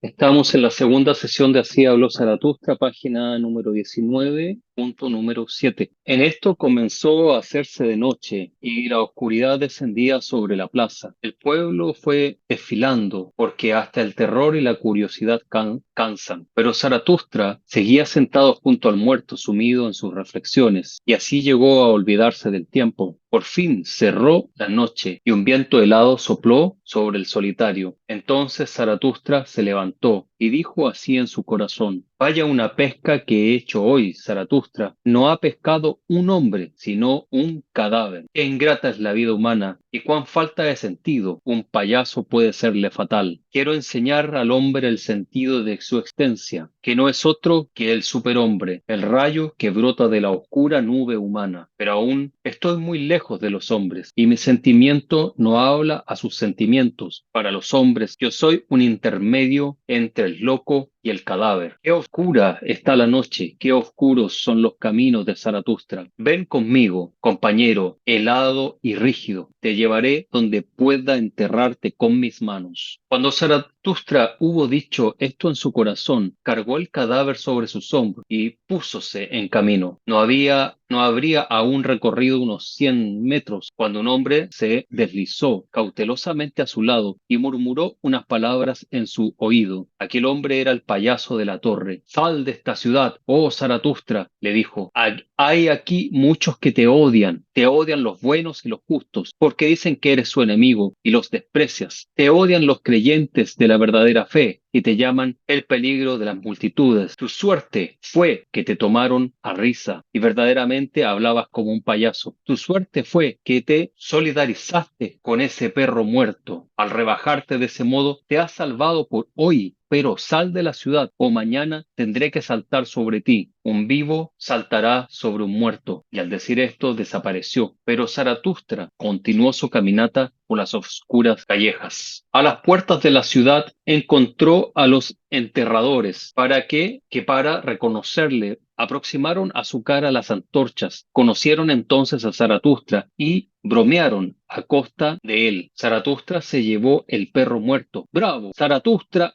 Estamos en la segunda sesión de Así habló Zaratustra, página número 19, punto número 7. En esto comenzó a hacerse de noche y la oscuridad descendía sobre la plaza. El pueblo fue desfilando porque hasta el terror y la curiosidad cansan. Pero Zaratustra seguía sentado junto al muerto, sumido en sus reflexiones, y así llegó a olvidarse del tiempo. Por fin cerró la noche y un viento helado sopló sobre el solitario. Entonces Zaratustra se levantó y dijo así en su corazón: Vaya una pesca que he hecho hoy, Zaratustra. No ha pescado un hombre, sino un cadáver. Qué ingrata es la vida humana y cuán falta de sentido. Un payaso puede serle fatal. Quiero enseñar al hombre el sentido de su existencia, que no es otro que el superhombre, el rayo que brota de la oscura nube humana. Pero aún estoy muy lejos de los hombres y mi sentimiento no habla a sus sentimientos. Para los hombres yo soy un intermedio entre el loco y el cadáver. Qué oscura está la noche, qué oscuros son los caminos de Zaratustra. Ven conmigo, compañero, helado y rígido. Te llevaré donde pueda enterrarte con mis manos. Cuando Zaratustra hubo dicho esto en su corazón, cargó el cadáver sobre sus hombros y púsose en camino. No habría aún recorrido unos 100 metros cuando un hombre se deslizó cautelosamente a su lado y murmuró unas palabras en su oído. Aquel hombre era el payaso de la torre. Sal de esta ciudad, oh Zaratustra, le dijo. Hay aquí muchos que te odian los buenos y los justos, porque dicen que eres su enemigo y los desprecias. Te odian los creyentes de la verdadera fe y te llaman el peligro de las multitudes. Tu suerte fue que te tomaron a risa y verdaderamente hablabas como un payaso. Tu suerte fue que te solidarizaste con ese perro muerto. Al rebajarte de ese modo, te has salvado por hoy. Pero sal de la ciudad o mañana tendré que saltar sobre ti. Un vivo saltará sobre un muerto. Y al decir esto desapareció. Pero Zaratustra continuó su caminata por las oscuras callejas. A las puertas de la ciudad encontró a los enterradores. ¿Para qué? Que para reconocerle aproximaron a su cara las antorchas. Conocieron entonces a Zaratustra y bromearon a costa de él. Zaratustra se llevó el perro muerto. ¡Bravo! Zaratustra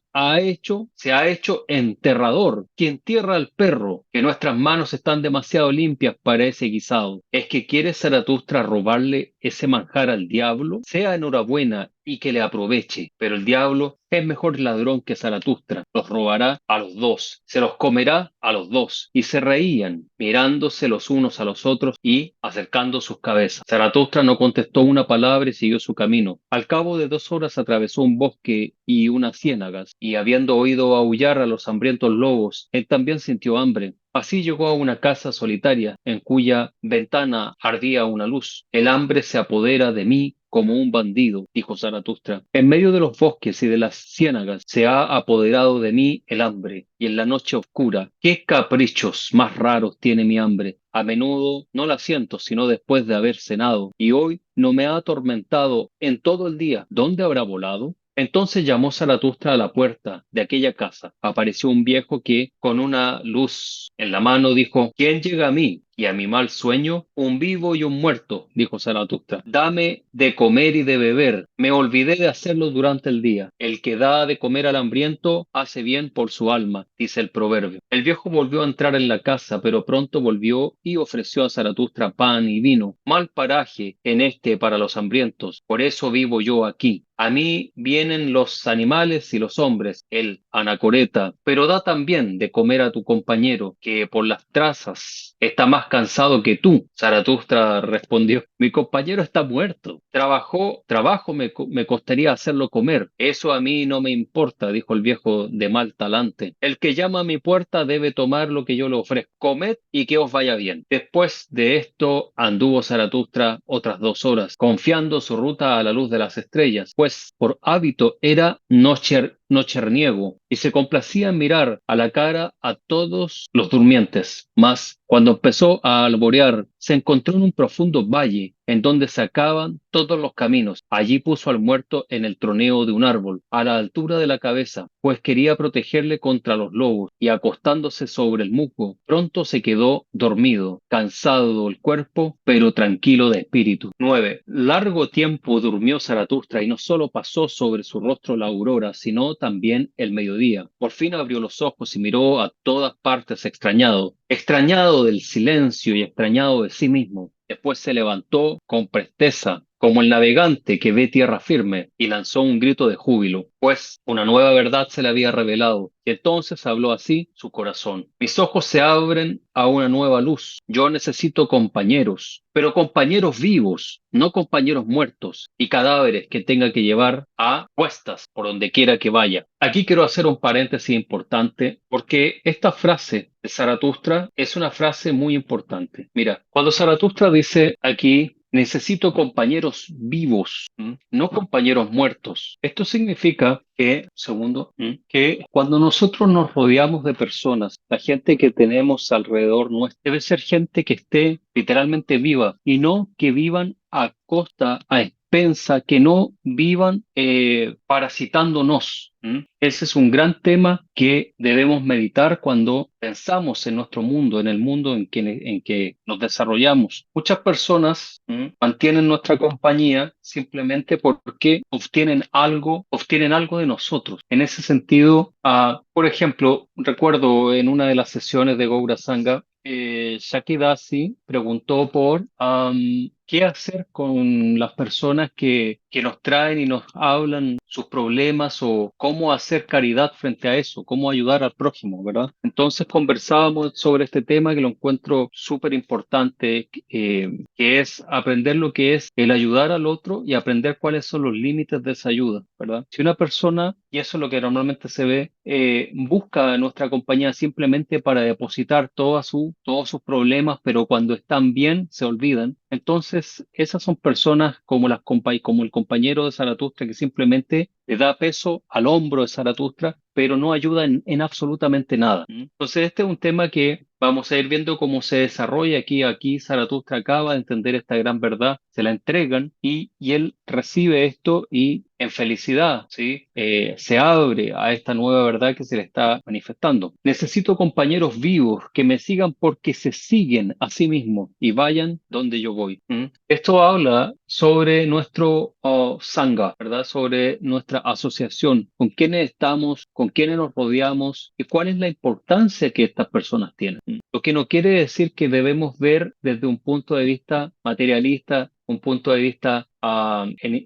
se ha hecho enterrador. Que entierra al perro, que nuestras manos están demasiado limpias para ese guisado. ¿Es que quiere Zaratustra robarle ese manjar al diablo? Sea enhorabuena y que le aproveche, pero el diablo es mejor ladrón que Zaratustra. Los robará a los dos, se los comerá a los dos. Y se reían, mirándose los unos a los otros y acercando sus cabezas. Zaratustra no contestó una palabra y siguió su camino. Al cabo de 2 horas atravesó un bosque y unas ciénagas, y habiendo oído aullar a los hambrientos lobos, él también sintió hambre. Así llegó a una casa solitaria, en cuya ventana ardía una luz. El hambre se apodera de mí como un bandido, dijo Zaratustra. En medio de los bosques y de las ciénagas se ha apoderado de mí el hambre, y en la noche oscura, qué caprichos más raros tiene mi hambre. A menudo no la siento sino después de haber cenado, y hoy no me ha atormentado en todo el día. ¿Dónde habrá volado? Entonces llamó Zaratustra a la puerta de aquella casa. Apareció un viejo que, con una luz en la mano, dijo: ¿Quién llega a mí y a mi mal sueño? Un vivo y un muerto, dijo Zaratustra. Dame de comer y de beber. Me olvidé de hacerlo durante el día. El que da de comer al hambriento hace bien por su alma, dice el proverbio. El viejo volvió a entrar en la casa, pero pronto volvió y ofreció a Zaratustra pan y vino. Mal paraje en este para los hambrientos. Por eso vivo yo aquí. A mí vienen los animales y los hombres, el anacoreta, pero da también de comer a tu compañero, que por las trazas está más cansado que tú. Zaratustra respondió: Mi compañero está muerto. Trabajo me costaría hacerlo comer. Eso a mí no me importa, dijo el viejo de mal talante. El que llama a mi puerta debe tomar lo que yo le ofrezco. Comed y que os vaya bien. Después de esto anduvo Zaratustra otras 2 horas, confiando su ruta a la luz de las estrellas, pues por hábito era nocherniego y se complacía en mirar a la cara a todos los durmientes. Mas cuando empezó a alborear, se encontró en un profundo valle, en donde se acaban todos los caminos. Allí puso al muerto en el troneo de un árbol, a la altura de la cabeza, pues quería protegerle contra los lobos, y acostándose sobre el musgo, pronto se quedó dormido, cansado del cuerpo, pero tranquilo de espíritu. 9. Largo tiempo durmió Zaratustra, y no solo pasó sobre su rostro la aurora, sino también el mediodía. Por fin abrió los ojos y miró a todas partes extrañado del silencio y extrañado de sí mismo. Después se levantó con presteza, como el navegante que ve tierra firme, y lanzó un grito de júbilo, pues una nueva verdad se le había revelado. Y entonces habló así su corazón: mis ojos se abren a una nueva luz. Yo necesito compañeros, pero compañeros vivos, no compañeros muertos y cadáveres que tenga que llevar a cuestas por donde quiera que vaya. Aquí quiero hacer un paréntesis importante, porque esta frase de Zaratustra es una frase muy importante. Mira, cuando Zaratustra dice aquí: necesito compañeros vivos, no compañeros muertos. Esto significa que, segundo, que cuando nosotros nos rodeamos de personas, la gente que tenemos alrededor nuestro debe ser gente que esté literalmente viva, y no que vivan a costa, a expensa, que no vivan parasitándonos. Ese es un gran tema que debemos meditar cuando pensamos en nuestro mundo, en el mundo en que nos desarrollamos. Muchas personas mantienen nuestra compañía simplemente porque obtienen algo de nosotros. En ese sentido, por ejemplo, recuerdo en una de las sesiones de Gaura Sangha, Shaki Dasi preguntó por qué hacer con las personas que nos traen y nos hablan sus problemas, o cómo hacer caridad frente a eso, cómo ayudar al prójimo, ¿verdad? Entonces conversábamos sobre este tema, que lo encuentro súper importante, que es aprender lo que es el ayudar al otro y aprender cuáles son los límites de esa ayuda, ¿verdad? Si una persona, y eso es lo que normalmente se ve, busca nuestra compañía simplemente para depositar todos sus problemas, pero cuando están bien se olvidan. Entonces, esas son personas como como el compañero de Zaratustra, que simplemente le da peso al hombro de Zaratustra, pero no ayuda en absolutamente nada. Entonces, este es un tema que vamos a ir viendo cómo se desarrolla aquí. Zaratustra acaba de entender esta gran verdad, se la entregan, y él recibe esto y en felicidad, ¿sí? Se abre a esta nueva verdad que se le está manifestando. Necesito compañeros vivos que me sigan porque se siguen a sí mismos y vayan donde yo voy. Esto habla sobre nuestro sangha, ¿verdad? Sobre nuestra asociación, con quiénes estamos, con quiénes nos rodeamos y cuál es la importancia que estas personas tienen. Lo que no quiere decir que debemos ver desde un punto de vista materialista, un punto de vista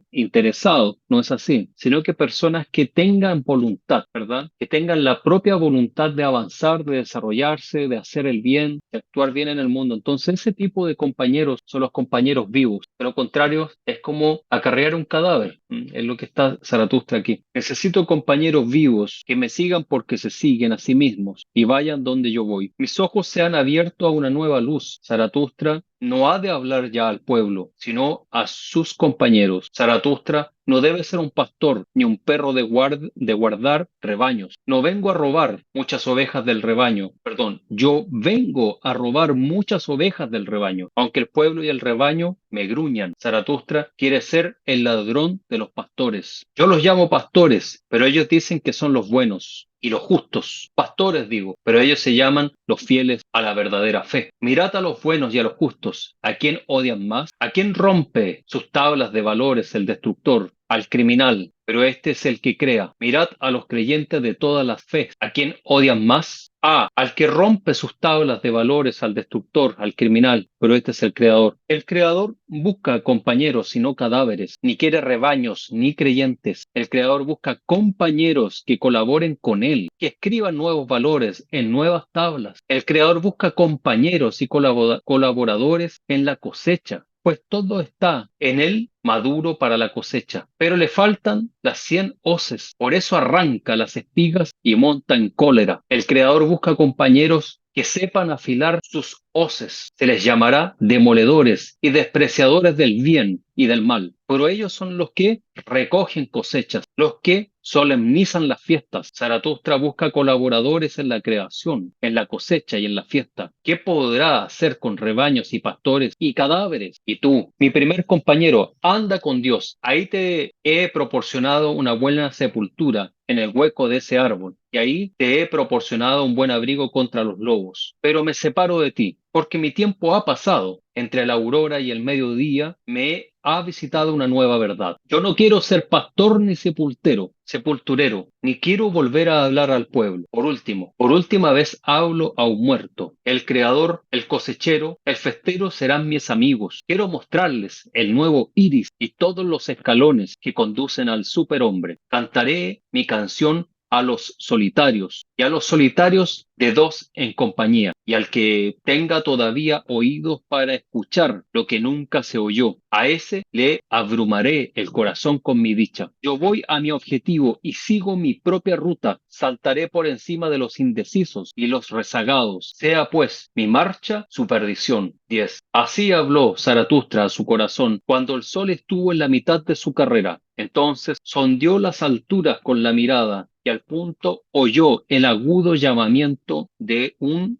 interesado, no es así, sino que personas que tengan voluntad, ¿verdad? Que tengan la propia voluntad de avanzar, de desarrollarse, de hacer el bien, de actuar bien en el mundo. Entonces, ese tipo de compañeros son los compañeros vivos. De lo contrario, es como acarrear un cadáver. Es lo que está Zaratustra aquí. Necesito compañeros vivos que me sigan porque se siguen a sí mismos y vayan donde yo voy. Mis ojos se han abierto a una nueva luz. Zaratustra no ha de hablar ya al pueblo, sino a sus compañeros. Zaratustra no debe ser un pastor ni un perro de guardar rebaños. No vengo a robar muchas ovejas del rebaño. Perdón, yo vengo a robar muchas ovejas del rebaño. Aunque el pueblo y el rebaño me gruñan, Zaratustra quiere ser el ladrón de los pastores. Yo los llamo pastores, pero ellos dicen que son los buenos y los justos, pastores digo, pero ellos se llaman los fieles a la verdadera fe. Mirad a los buenos y a los justos. ¿A quién odian más? ¿A quién rompe sus tablas de valores el destructor? Al criminal, pero este es el que crea. Mirad a los creyentes de todas las fe. ¿A quién odian más? Al que rompe sus tablas de valores, al destructor, al criminal, pero este es el creador. El creador busca compañeros y no cadáveres, ni quiere rebaños ni creyentes. El creador busca compañeros que colaboren con él, que escriban nuevos valores en nuevas tablas. El creador busca compañeros y colaboradores en la cosecha, pues todo está en él maduro para la cosecha, pero le faltan las 100 hoces. Por eso arranca las espigas y monta en cólera. El creador busca compañeros que sepan afilar sus hoces. Se les llamará demoledores y despreciadores del bien y del mal, pero ellos son los que recogen cosechas, los que solemnizan las fiestas. Zaratustra busca colaboradores en la creación, en la cosecha y en la fiesta. ¿Qué podrá hacer con rebaños y pastores y cadáveres? Y tú, mi primer compañero, anda con Dios. Ahí te he proporcionado una buena sepultura en el hueco de ese árbol, y ahí te he proporcionado un buen abrigo contra los lobos. Pero me separo de ti, porque mi tiempo ha pasado. Entre la aurora y el mediodía me ha visitado una nueva verdad. Yo no quiero ser pastor ni sepulturero, ni quiero volver a hablar al pueblo. Por último, por última vez hablo a un muerto. El creador, el cosechero, el festero serán mis amigos. Quiero mostrarles el nuevo iris y todos los escalones que conducen al superhombre. Cantaré mi canción a los solitarios y a los solitarios de dos en compañía, y al que tenga todavía oídos para escuchar lo que nunca se oyó, a ese le abrumaré el corazón con mi dicha. Yo voy a mi objetivo y sigo mi propia ruta, saltaré por encima de los indecisos y los rezagados. Sea pues mi marcha su perdición. 10. Así habló Zaratustra a su corazón cuando el sol estuvo en la mitad de su carrera. Entonces sondeó las alturas con la mirada y al punto oyó el agudo llamamiento de un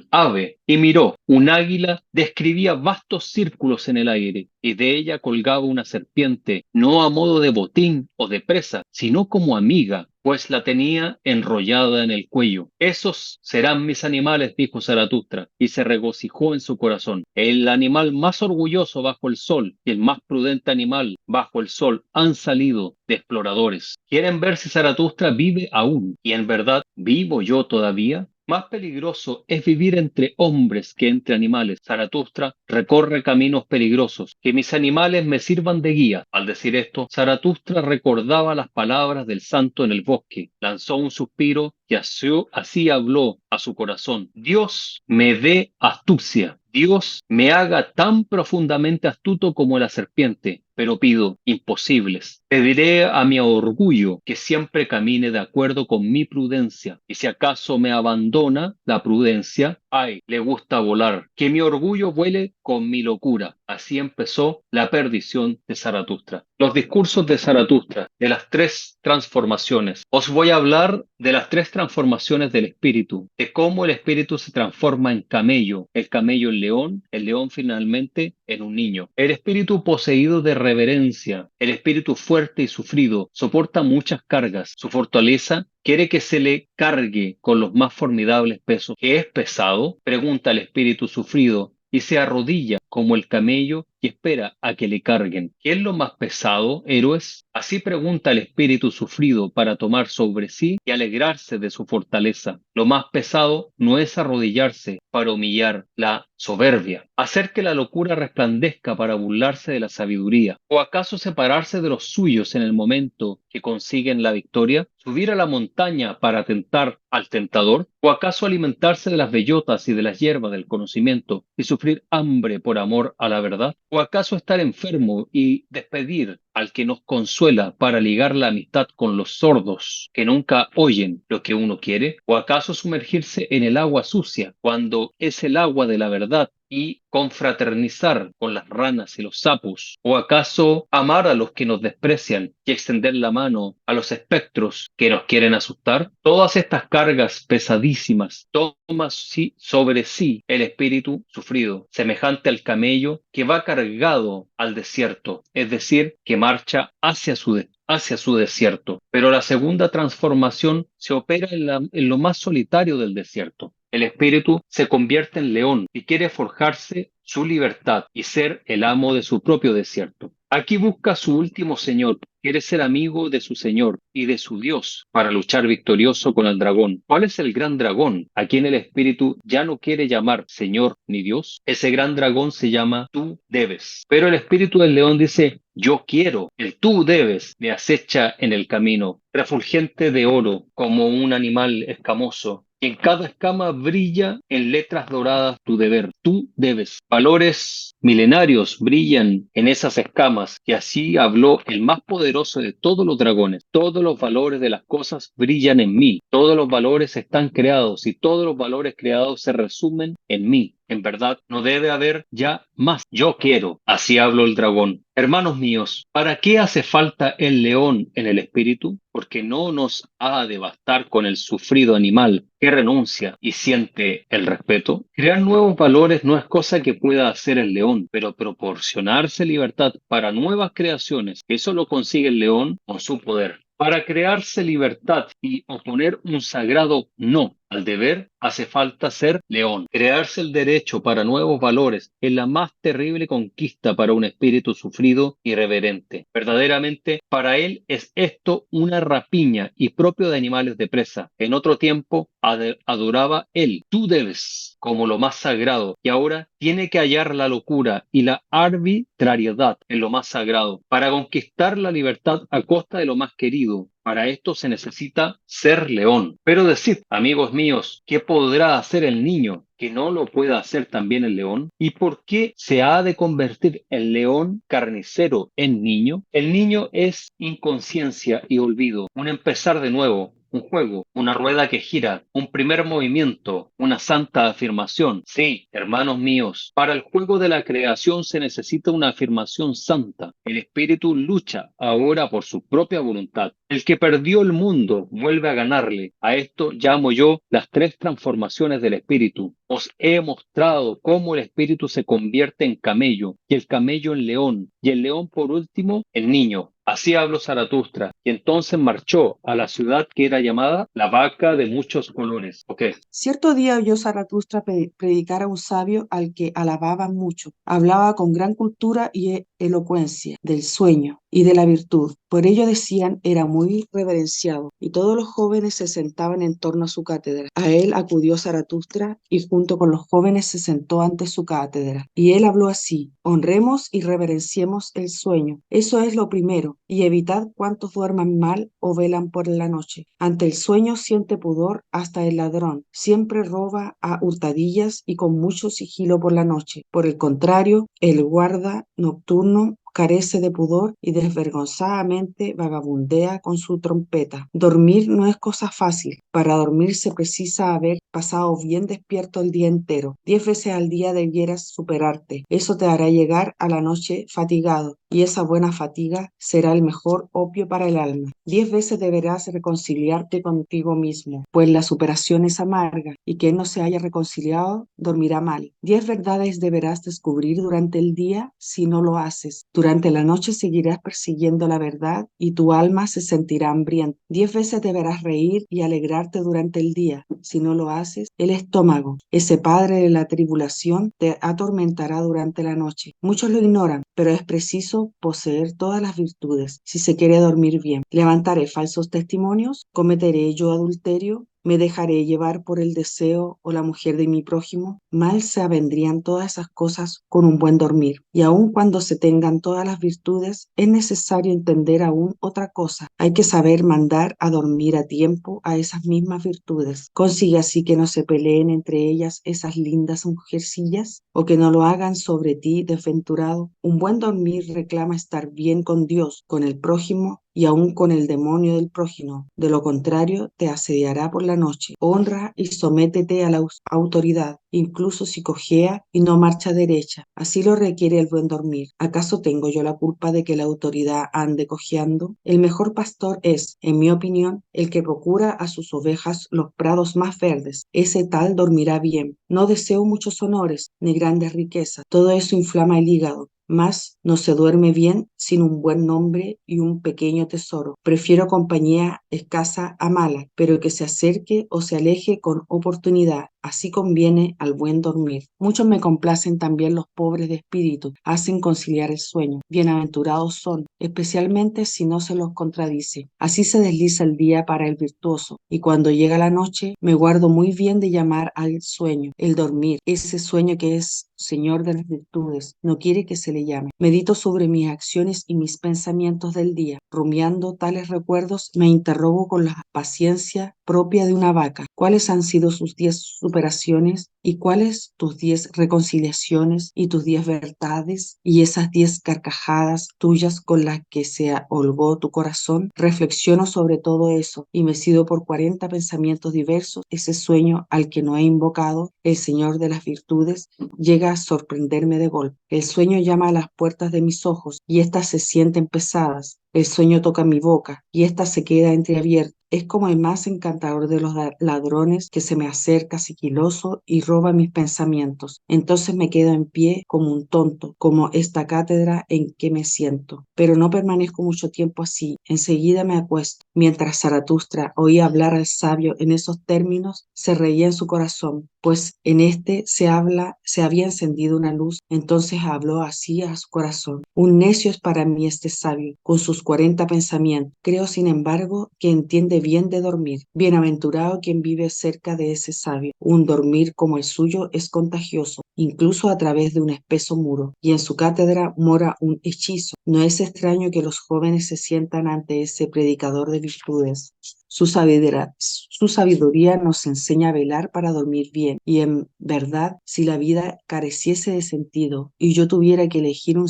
ave y miró. Un águila describía vastos círculos en el aire y de ella colgaba una serpiente, no a modo de botín o de presa, sino como amiga, pues la tenía enrollada en el cuello. Esos serán mis animales, dijo Zaratustra, y se regocijó en su corazón. El animal más orgulloso bajo el sol y el más prudente animal bajo el sol han salido de exploradores. ¿Quieren ver si Zaratustra vive aún? ¿Y en verdad vivo yo todavía? Más peligroso es vivir entre hombres que entre animales. Zaratustra recorre caminos peligrosos. Que mis animales me sirvan de guía. Al decir esto, Zaratustra recordaba las palabras del santo en el bosque. Lanzó un suspiro y así habló a su corazón. Dios me dé astucia. Dios me haga tan profundamente astuto como la serpiente, pero pido imposibles. Pediré a mi orgullo que siempre camine de acuerdo con mi prudencia, y si acaso me abandona la prudencia, ay, le gusta volar, que mi orgullo vuele con mi locura. Así empezó la perdición de Zaratustra. Los discursos de Zaratustra, de las tres transformaciones. Os voy a hablar de las tres transformaciones del espíritu, de cómo el espíritu se transforma en camello, el camello en león, el león finalmente en un niño. El espíritu poseído de reverencia, el espíritu fuerte y sufrido, soporta muchas cargas. Su fortaleza quiere que se le cargue con los más formidables pesos. ¿Qué es pesado? Pregunta el espíritu sufrido y se arrodilla como el camello y espera a que le carguen. ¿Qué es lo más pesado, héroes? Así pregunta el espíritu sufrido para tomar sobre sí y alegrarse de su fortaleza. Lo más pesado no es arrodillarse para humillar la soberbia, hacer que la locura resplandezca para burlarse de la sabiduría, o acaso separarse de los suyos en el momento que consiguen la victoria, subir a la montaña para tentar al tentador, o acaso alimentarse de las bellotas y de las hierbas del conocimiento y sufrir hambre por amor a la verdad, o acaso estar enfermo y despedir al que nos consuela para ligar la amistad con los sordos que nunca oyen lo que uno quiere, o acaso sumergirse en el agua sucia cuando es el agua de la verdad y confraternizar con las ranas y los sapos, o acaso amar a los que nos desprecian y extender la mano a los espectros que nos quieren asustar. Todas estas cargas pesadísimas toma sobre sí el espíritu sufrido, semejante al camello que va cargado al desierto, es decir, que marcha hacia su desierto. Pero la segunda transformación se opera en lo más solitario del desierto. El espíritu se convierte en león y quiere forjarse su libertad y ser el amo de su propio desierto. Aquí busca su último señor, quiere ser amigo de su señor y de su Dios para luchar victorioso con el dragón. ¿Cuál es el gran dragón a quien el espíritu ya no quiere llamar señor ni Dios? Ese gran dragón se llama tú debes. Pero el espíritu del león dice yo quiero. El tú debes me acecha en el camino, refulgente de oro como un animal escamoso. En cada escama brilla en letras doradas tu deber. Tú debes. Valores milenarios brillan en esas escamas, y así habló el más poderoso de todos los dragones. Todos los valores de las cosas brillan en mí. Todos los valores están creados y todos los valores creados se resumen en mí. En verdad, no debe haber ya más. Yo quiero. Así habló el dragón. Hermanos míos, ¿para qué hace falta el león en el espíritu? Porque no nos ha de bastar con el sufrido animal que renuncia y siente el respeto. Crear nuevos valores no es cosa que pueda hacer el león, pero proporcionarse libertad para nuevas creaciones, eso lo consigue el león con su poder. Para crearse libertad y oponer un sagrado no al deber, hace falta ser león. Crearse el derecho para nuevos valores es la más terrible conquista para un espíritu sufrido y reverente. Verdaderamente, para él es esto una rapiña y propio de animales de presa. En otro tiempo adoraba él, tú debes, como lo más sagrado, y ahora tiene que hallar la locura y la arbitrariedad en lo más sagrado para conquistar la libertad a costa de lo más querido. Para esto se necesita ser león. Pero decid, amigos míos, ¿qué podrá hacer el niño que no lo pueda hacer también el león? ¿Y por qué se ha de convertir el león carnicero en niño? El niño es inconsciencia y olvido, un empezar de nuevo, un juego, una rueda que gira, un primer movimiento, una santa afirmación. Sí, hermanos míos, para el juego de la creación se necesita una afirmación santa. El espíritu lucha ahora por su propia voluntad. El que perdió el mundo vuelve a ganarle. A esto llamo yo las tres transformaciones del espíritu. Os he mostrado cómo el espíritu se convierte en camello y el camello en león y el león por último en niño. Así habló Zaratustra, y entonces marchó a la ciudad que era llamada la vaca de muchos colores. Ok. Cierto día oyó Zaratustra predicar a un sabio al que alababan mucho. Hablaba con gran cultura y elocuencia del sueño y de la virtud. Por ello decían era muy reverenciado y todos los jóvenes se sentaban en torno a su cátedra. A él acudió Zaratustra y junto con los jóvenes se sentó ante su cátedra. Y él habló así: honremos y reverenciemos el sueño. Eso es lo primero. Y evitad cuantos duerman mal o velan por la noche. Ante el sueño siente pudor hasta el ladrón. Siempre roba a hurtadillas y con mucho sigilo por la noche. Por el contrario, el guarda nocturno carece de pudor y desvergonzadamente vagabundea con su trompeta. Dormir no es cosa fácil. Para dormir se precisa haber pasado bien despierto el día entero. 10 veces al día debieras superarte. Eso te hará llegar a la noche fatigado, y esa buena fatiga será el mejor opio para el alma. 10 veces deberás reconciliarte contigo mismo, pues la superación es amarga, y quien no se haya reconciliado dormirá mal. 10 verdades deberás descubrir durante el día si no lo haces. Durante la noche seguirás persiguiendo la verdad y tu alma se sentirá hambrienta. 10 veces deberás reír y alegrarte durante el día. Si no lo haces, el estómago, ese padre de la tribulación, te atormentará durante la noche. Muchos lo ignoran, pero es preciso poseer todas las virtudes si se quiere dormir bien. Levantaré falsos testimonios, cometeré yo adulterio, me dejaré llevar por el deseo o la mujer de mi prójimo. Mal se avendrían todas esas cosas con un buen dormir. Y aun cuando se tengan todas las virtudes, es necesario entender aún otra cosa. Hay que saber mandar a dormir a tiempo a esas mismas virtudes. Consigue así que no se peleen entre ellas esas lindas mujercillas, o que no lo hagan sobre ti desventurado. Un buen dormir reclama estar bien con Dios, con el prójimo y aun con el demonio del prójimo. De lo contrario, te asediará por la noche. Honra y sométete a la autoridad, incluso si cojea y no marcha derecha. Así lo requiere el buen dormir. ¿Acaso tengo yo la culpa de que la autoridad ande cojeando? El mejor pastor es, en mi opinión, el que procura a sus ovejas los prados más verdes. Ese tal dormirá bien. No deseo muchos honores ni grandes riquezas. Todo eso inflama el hígado. Mas no se duerme bien sin un buen nombre y un pequeño tesoro. Prefiero compañía escasa a mala, pero que se acerque o se aleje con oportunidad. Así conviene al buen dormir. Muchos me complacen también los pobres de espíritu, hacen conciliar el sueño. Bienaventurados son, especialmente si no se los contradice. Así se desliza el día para el virtuoso, y cuando llega la noche me guardo muy bien de llamar al sueño, el dormir, ese sueño que es Señor de las virtudes, no quiere que se le llame. Medito sobre mis acciones y mis pensamientos del día. Rumiando tales recuerdos, me interrogo con la paciencia propia de una vaca. ¿Cuáles han sido sus 10 superaciones? ¿Y cuáles tus 10 reconciliaciones y tus 10 verdades? ¿Y esas 10 carcajadas tuyas con las que se holgó tu corazón? Reflexiono sobre todo eso y me mecido por 40 pensamientos diversos. Ese sueño al que no he invocado, el Señor de las virtudes, llega a sorprenderme de golpe. El sueño llama a las puertas de mis ojos y éstas se sienten pesadas. El sueño toca mi boca y ésta se queda entreabierta. Es como el más encantador de los ladrones que se me acerca sigiloso y roba mis pensamientos. Entonces me quedo en pie como un tonto, como esta cátedra en que me siento. Pero no permanezco mucho tiempo así. Enseguida me acuesto. Mientras Zaratustra oía hablar al sabio en esos términos, se reía en su corazón, pues en este se había encendido una luz. Entonces habló así a su corazón: un necio es para mí este sabio, con sus 40 pensamientos. Creo, sin embargo, que entiende bien de dormir. Bienaventurado quien vive cerca de ese sabio. Un dormir como el suyo es contagioso, incluso a través de un espeso muro, y en su cátedra mora un hechizo. No es extraño que los jóvenes se sientan ante ese predicador de virtudes. Su sabiduría nos enseña a velar para dormir bien, y en verdad, si la vida careciese de sentido y yo tuviera que elegir un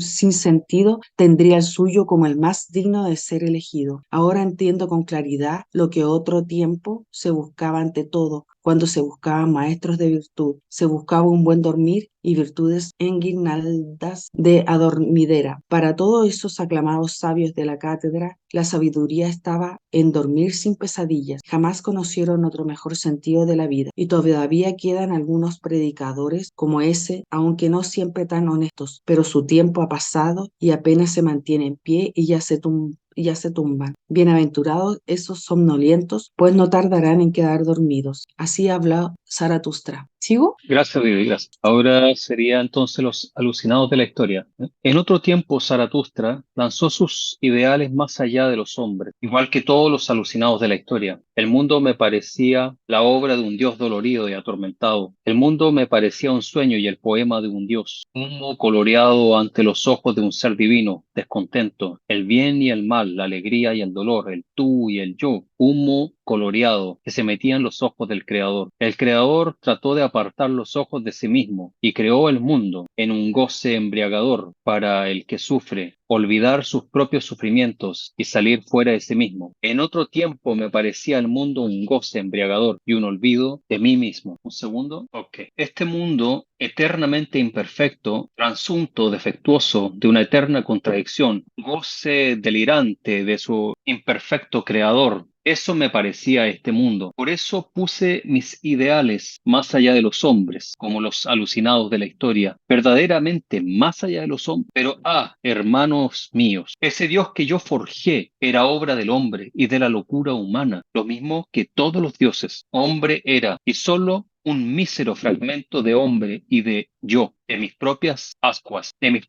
sinsentido, tendría el suyo como el más digno de ser elegido. Ahora entiendo con claridad lo que otro tiempo se buscaba ante todo. Cuando se buscaban maestros de virtud, se buscaba un buen dormir y virtudes en guirnaldas de adormidera. Para todos esos aclamados sabios de la cátedra, la sabiduría estaba en dormir sin pesadillas. Jamás conocieron otro mejor sentido de la vida. Y todavía quedan algunos predicadores como ese, aunque no siempre tan honestos, pero su tiempo ha pasado y apenas se mantiene en pie y ya se tumban. Bienaventurados esos somnolientos, pues no tardarán en quedar dormidos. Así habla Zaratustra. ¿Sigo? Gracias, Vivi, gracias. Ahora sería entonces los alucinados de la historia. En otro tiempo, Zaratustra lanzó sus ideales más allá de los hombres, igual que todos los alucinados de la historia. El mundo me parecía la obra de un dios dolorido y atormentado. El mundo me parecía un sueño y el poema de un dios. Humo coloreado ante los ojos de un ser divino, descontento. El bien y el mal, la alegría y el dolor, el tú y el yo. Humo coloreado que se metía en los ojos del Creador. El Creador trató de apartar los ojos de sí mismo y creó el mundo en un goce embriagador para el que sufre, olvidar sus propios sufrimientos y salir fuera de sí mismo. En otro tiempo me parecía el mundo un goce embriagador y un olvido de mí mismo. Un segundo. Ok. Este mundo eternamente imperfecto, transunto, defectuoso, de una eterna contradicción, goce delirante de su imperfecto creador. Eso me parecía este mundo. Por eso puse mis ideales más allá de los hombres, como los alucinados de la historia, verdaderamente más allá de los hombres. Pero, hermanos míos, ese Dios que yo forjé era obra del hombre y de la locura humana, lo mismo que todos los dioses. Hombre era, y solo un mísero fragmento de hombre y de yo, de mis propias ascuas, de mi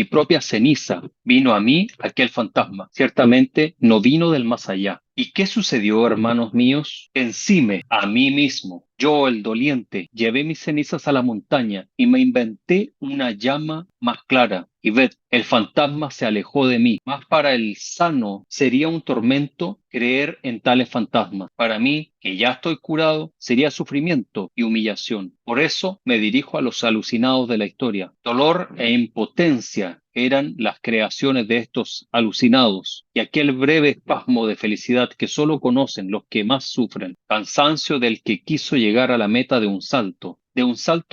propia ceniza, vino a mí aquel fantasma. Ciertamente no vino del más allá. ¿Y qué sucedió, hermanos míos? Encime, a mí mismo, yo, el doliente, llevé mis cenizas a la montaña y me inventé una llama más clara. Y ved, el fantasma se alejó de mí. Mas para el sano sería un tormento creer en tales fantasmas. Para mí, que ya estoy curado, sería sufrimiento y humillación. Por eso me dirijo a los alucinados de la historia. Dolor e impotencia eran las creaciones de estos alucinados, y aquel breve espasmo de felicidad que solo conocen los que más sufren, cansancio del que quiso llegar a la meta de un salto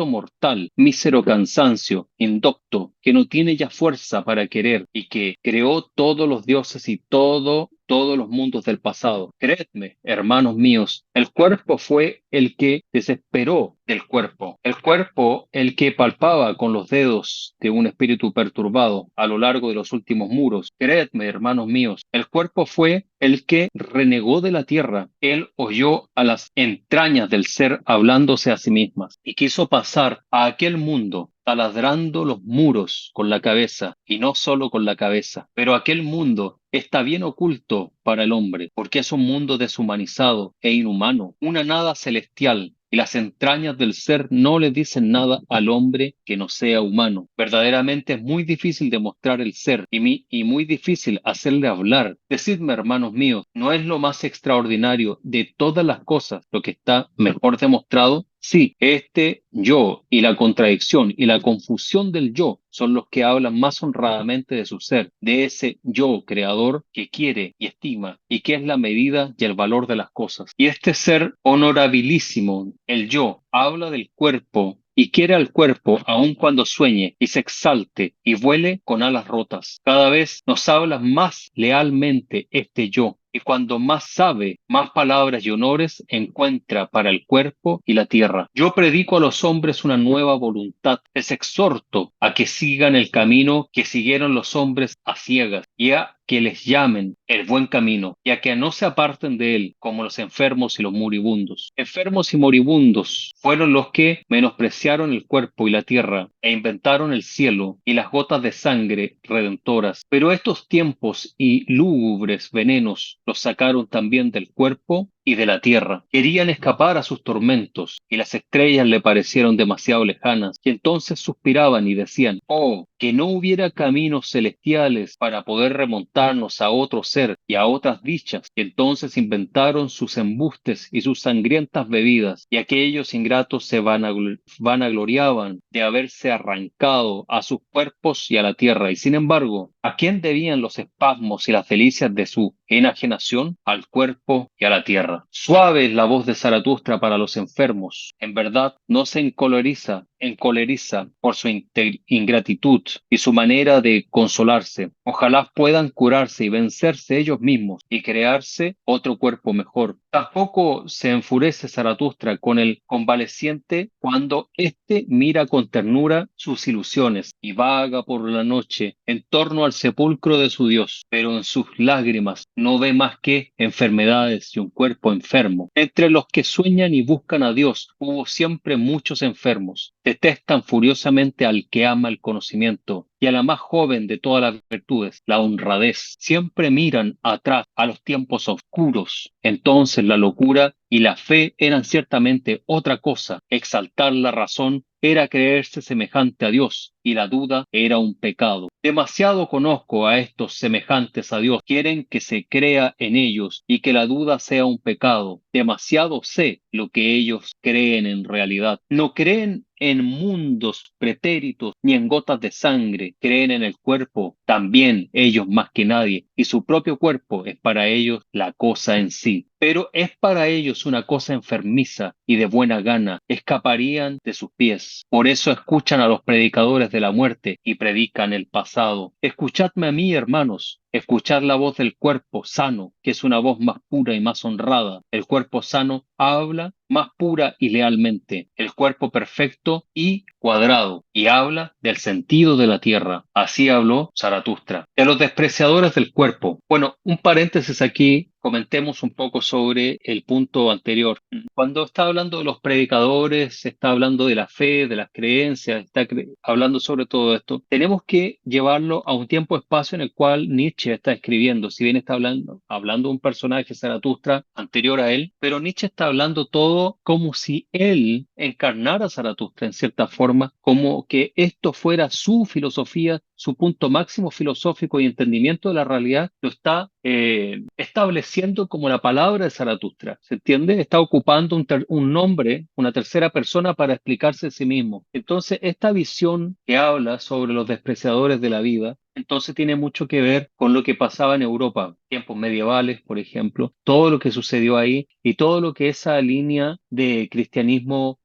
mortal, mísero cansancio, indocto, que no tiene ya fuerza para querer y que creó todos los dioses y todos los mundos del pasado. Creedme, hermanos míos, el cuerpo fue el que desesperó del cuerpo. El cuerpo, el que palpaba con los dedos de un espíritu perturbado a lo largo de los últimos muros. Creedme, hermanos míos, el cuerpo fue el que renegó de la tierra. Él oyó a las entrañas del ser hablándose a sí mismas y quiso pasar a aquel mundo taladrando los muros con la cabeza, y no solo con la cabeza. Pero aquel mundo está bien oculto para el hombre, porque es un mundo deshumanizado e inhumano, una nada celestial y las entrañas del ser no le dicen nada al hombre que no sea humano. Verdaderamente es muy difícil demostrar el ser y muy difícil hacerle hablar. Decidme, hermanos míos, ¿no es lo más extraordinario de todas las cosas lo que está mejor demostrado? Sí, este yo y la contradicción y la confusión del yo son los que hablan más honradamente de su ser, de ese yo creador que quiere y estima y que es la medida y el valor de las cosas. Y este ser honorabilísimo, el yo, habla del cuerpo y quiere al cuerpo aun cuando sueñe y se exalte y vuele con alas rotas. Cada vez nos habla más lealmente este yo. Y cuando más sabe, más palabras y honores encuentra para el cuerpo y la tierra. Yo predico a los hombres una nueva voluntad. Les exhorto a que sigan el camino que siguieron los hombres a ciegas y a que les llamen el buen camino y a que no se aparten de él como los enfermos y los moribundos. Enfermos y moribundos fueron los que menospreciaron el cuerpo y la tierra e inventaron el cielo y las gotas de sangre redentoras. Pero estos tiempos y lúgubres venenos los sacaron también del cuerpo y de la tierra. Querían escapar a sus tormentos y las estrellas le parecieron demasiado lejanas y entonces suspiraban y decían, oh, que no hubiera caminos celestiales para poder remontarnos a otro ser y a otras dichas. Y entonces inventaron sus embustes y sus sangrientas bebidas y aquellos ingratos se vanagloriaban de haberse arrancado a sus cuerpos y a la tierra. Y sin embargo, ¿a quién debían los espasmos y las delicias de su enajenación? Al cuerpo y a la tierra. Suave es la voz de Zaratustra para los enfermos. En verdad, no se encoleriza por su ingratitud y su manera de consolarse. Ojalá puedan curarse y vencerse ellos mismos y crearse otro cuerpo mejor. Tampoco se enfurece Zaratustra con el convaleciente cuando éste mira con ternura sus ilusiones y vaga por la noche en torno al sepulcro de su Dios, pero en sus lágrimas no ve más que enfermedades y un cuerpo enfermo. Entre los que sueñan y buscan a Dios hubo siempre muchos enfermos. Detestan furiosamente al que ama el conocimiento y a la más joven de todas las virtudes, la honradez. Siempre miran atrás a los tiempos oscuros. Entonces la locura y la fe eran ciertamente otra cosa. Exaltar la razón era creerse semejante a Dios y la duda era un pecado. Demasiado conozco a estos semejantes a Dios. Quieren que se crea en ellos y que la duda sea un pecado. Demasiado sé lo que ellos creen en realidad. No creen en mundos pretéritos ni en gotas de sangre. Creen en el cuerpo, también ellos más que nadie. Y su propio cuerpo es para ellos la cosa en sí. Pero es para ellos una cosa enfermiza y de buena gana. Escaparían de sus pies. Por eso escuchan a los predicadores de la muerte y predican el pasado. Escuchadme a mí, hermanos. Escuchad la voz del cuerpo sano, que es una voz más pura y más honrada. El cuerpo sano habla más pura y lealmente. El cuerpo perfecto y cuadrado, y habla del sentido de la tierra. Así habló Zaratustra. De los despreciadores del cuerpo. Bueno, un paréntesis aquí. Comentemos un poco sobre el punto anterior. Cuando está hablando de los predicadores, está hablando de la fe, de las creencias, está hablando sobre todo esto, tenemos que llevarlo a un tiempo-espacio en el cual Nietzsche está escribiendo. Si bien está hablando de un personaje, Zaratustra, anterior a él, pero Nietzsche está hablando todo como si él encarnara a Zaratustra en cierta forma, como que esto fuera su filosofía, su punto máximo filosófico y entendimiento de la realidad, lo está estableciendo como la palabra de Zaratustra. ¿Se entiende? Está ocupando un nombre, una tercera persona para explicarse a sí mismo. Entonces, esta visión que habla sobre los despreciadores de la vida, entonces tiene mucho que ver con lo que pasaba en Europa, tiempos medievales, por ejemplo, todo lo que sucedió ahí y todo lo que esa línea de cristianismo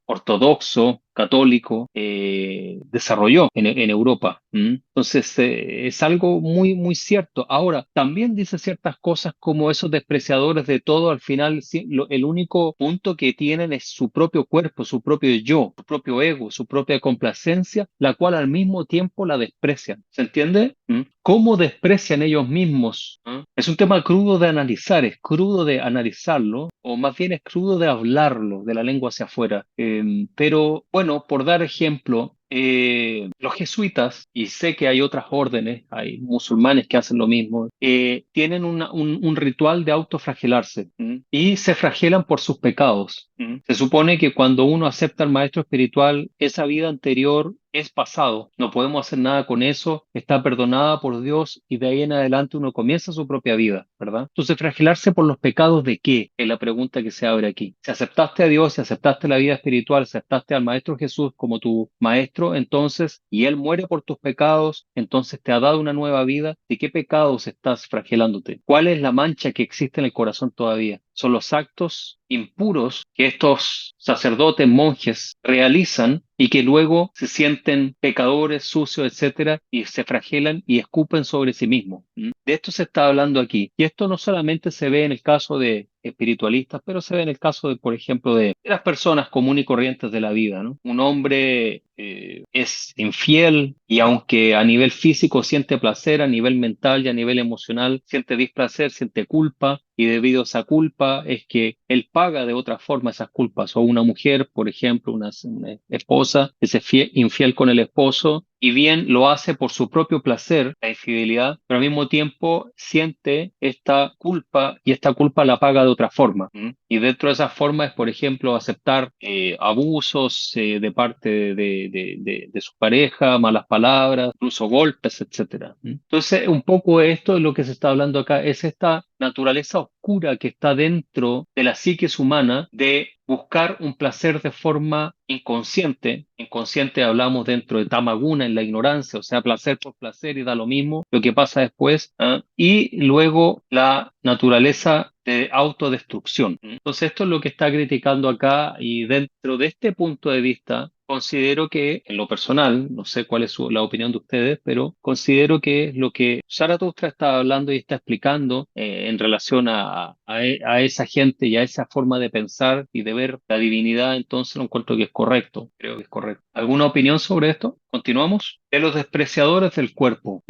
ortodoxo, católico, desarrolló en Europa. Entonces, es algo muy, muy cierto. Ahora, también dice ciertas cosas como esos despreciadores de todo, al final, sí, el único punto que tienen es su propio cuerpo, su propio yo, su propio ego, su propia complacencia, la cual al mismo tiempo la desprecian. ¿Se entiende? ¿Cómo desprecian ellos mismos? Es un tema crudo de analizar, es crudo de analizarlo, o más bien es crudo de hablarlo, de la lengua hacia afuera. Pero bueno, por dar ejemplo, los jesuitas, y sé que hay otras órdenes, hay musulmanes que hacen lo mismo, tienen un ritual de autoflagelarse, ¿m? Y se flagelan por sus pecados. ¿M? Se supone que cuando uno acepta al maestro espiritual, esa vida anterior es pasado, no podemos hacer nada con eso, está perdonada por Dios y de ahí en adelante uno comienza su propia vida, ¿verdad? Entonces, flagelarse por los pecados de qué es la pregunta que se abre aquí. Si aceptaste a Dios, si aceptaste la vida espiritual, si aceptaste al Maestro Jesús como tu Maestro, entonces, y Él muere por tus pecados, entonces te ha dado una nueva vida, ¿de qué pecados estás flagelándote? ¿Cuál es la mancha que existe en el corazón todavía? Son los actos impuros que estos sacerdotes, monjes realizan y que luego se sienten pecadores, sucios, etcétera, y se flagelan y escupen sobre sí mismos. ¿Mm? De esto se está hablando aquí. Y esto no solamente se ve en el caso de espiritualistas, pero se ve en el caso de, por ejemplo, de las personas comunes y corrientes de la vida, ¿no? Un hombre es infiel y aunque a nivel físico siente placer, a nivel mental y a nivel emocional siente displacer, siente culpa, y debido a esa culpa es que él paga de otra forma esas culpas. O una mujer, por ejemplo, una esposa que se infiel con el esposo y bien lo hace por su propio placer, la infidelidad, pero al mismo tiempo siente esta culpa y esta culpa la paga de otra forma. ¿M? Y dentro de esa forma es, por ejemplo, aceptar abusos de parte de su pareja, malas palabras, incluso golpes, etcétera. ¿M? Entonces, un poco esto es lo que se está hablando acá, es esta naturaleza oscura que está dentro de la psiquis humana de buscar un placer de forma inconsciente. Inconsciente hablamos dentro de tamaguna, en la ignorancia, o sea, placer por placer y da lo mismo lo que pasa después. ¿Ah? Y luego la naturaleza de autodestrucción. Entonces, esto es lo que está criticando acá y dentro de este punto de vista, considero que, en lo personal, no sé cuál es la opinión de ustedes, pero considero que lo que Zaratustra está hablando y está explicando en relación a esa gente y a esa forma de pensar y de ver la divinidad, entonces lo encuentro que es correcto, creo que es correcto. ¿Alguna opinión sobre esto? ¿Continuamos? De los despreciadores del cuerpo.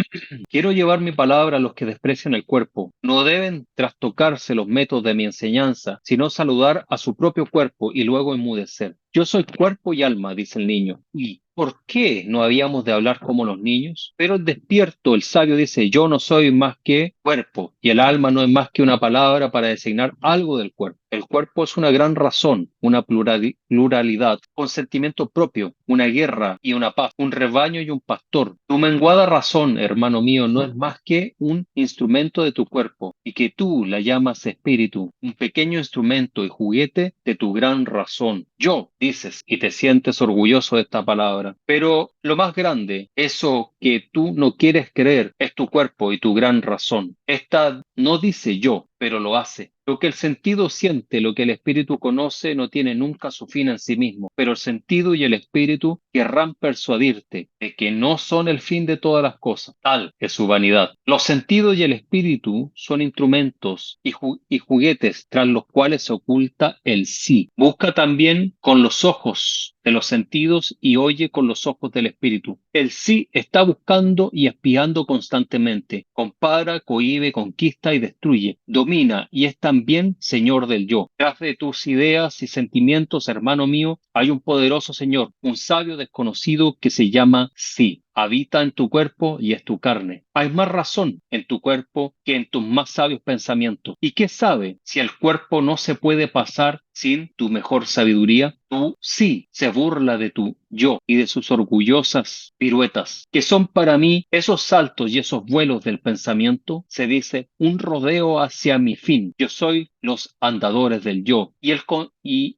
Quiero llevar mi palabra a los que desprecian el cuerpo. No deben trastocarse los métodos de mi enseñanza, sino saludar a su propio cuerpo y luego enmudecer. Yo soy cuerpo y alma, dice el niño. ¿Y por qué no habíamos de hablar como los niños? Pero el despierto, el sabio dice, yo no soy más que cuerpo, y el alma no es más que una palabra para designar algo del cuerpo. El cuerpo es una gran razón, una pluralidad, un sentimiento propio, una guerra y una paz, un rebaño y un pastor. Tu menguada razón, hermano mío, no es más que un instrumento de tu cuerpo, y que tú la llamas espíritu, un pequeño instrumento y juguete de tu gran razón. Yo, dices, y te sientes orgulloso de esta palabra, pero lo más grande, eso que tú no quieres creer, es tu cuerpo y tu gran razón. Esta no dice yo, pero lo hace. Lo que el sentido siente, lo que el espíritu conoce, no tiene nunca su fin en sí mismo, pero el sentido y el espíritu querrán persuadirte de que no son el fin de todas las cosas. Tal es su vanidad. Los sentidos y el espíritu son instrumentos y juguetes tras los cuales se oculta el sí. Busca también con los ojos de los sentidos y oye con los ojos del espíritu. El sí está buscando y espiando constantemente. Compara, cohíbe, conquista y destruye. Domina y es también señor del yo. Tras de tus ideas y sentimientos, hermano mío, hay un poderoso señor, un sabio desconocido que se llama sí. Habita en tu cuerpo y es tu carne. Hay más razón en tu cuerpo que en tus más sabios pensamientos. ¿Y qué sabe si el cuerpo no se puede pasar sin tu mejor sabiduría? Tú sí se burla de tu yo y de sus orgullosas piruetas, que son para mí esos saltos y esos vuelos del pensamiento, se dice, un rodeo hacia mi fin. Yo soy los andadores del yo y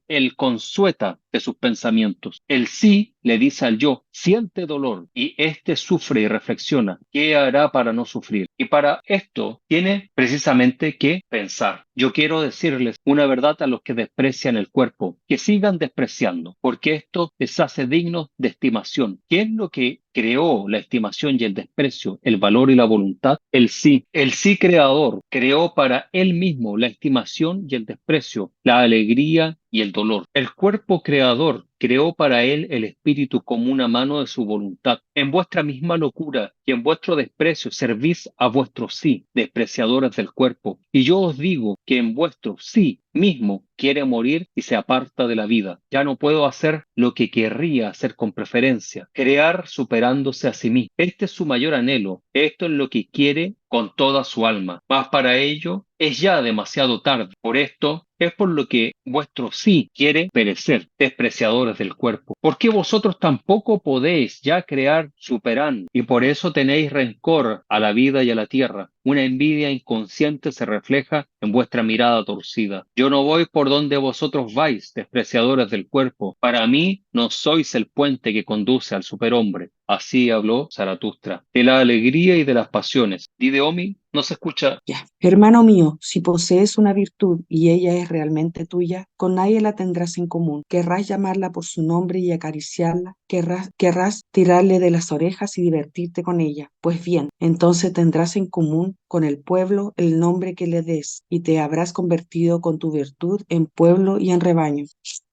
el consueta de sus pensamientos. El sí le dice al yo, siente dolor y éste sufre y reflexiona. ¿Qué hará para no sufrir? Y para esto tiene precisamente que pensar. Yo quiero decirles una verdad a los que desprecian el cuerpo, que sigan despreciando, porque esto les hace dignos de estimación. ¿Qué es lo que creó la estimación y el desprecio, el valor y la voluntad? El sí. El sí creador creó para él mismo la estimación y el desprecio, la alegría y el dolor. El cuerpo creador creó para él el espíritu como una mano de su voluntad. En vuestra misma locura y en vuestro desprecio servís a vuestro sí, despreciadores del cuerpo. Y yo os digo que en vuestro sí mismo quiere morir y se aparta de la vida. Ya no puedo hacer lo que querría hacer con preferencia, crear superándose a sí mismo. Este es su mayor anhelo, esto es lo que quiere con toda su alma. Mas para ello es ya demasiado tarde. Por esto es por lo que vuestro sí quiere perecer, despreciadores del cuerpo. Porque vosotros tampoco podéis ya crear superando, y por eso tenéis rencor a la vida y a la tierra. Una envidia inconsciente se refleja en vuestra mirada torcida. Yo no voy por donde vosotros vais, despreciadores del cuerpo. Para mí no sois el puente que conduce al superhombre. Así habló Zaratustra. De la alegría y de las pasiones. Dideomi no se escucha. Ya. Hermano mío, si posees una virtud y ella es realmente tuya, con nadie la tendrás en común. Querrás llamarla por su nombre y acariciarla, querrás tirarle de las orejas y divertirte con ella. Pues bien, entonces tendrás en común con el pueblo el nombre que le des, y te habrás convertido con tu virtud en pueblo y en rebaño.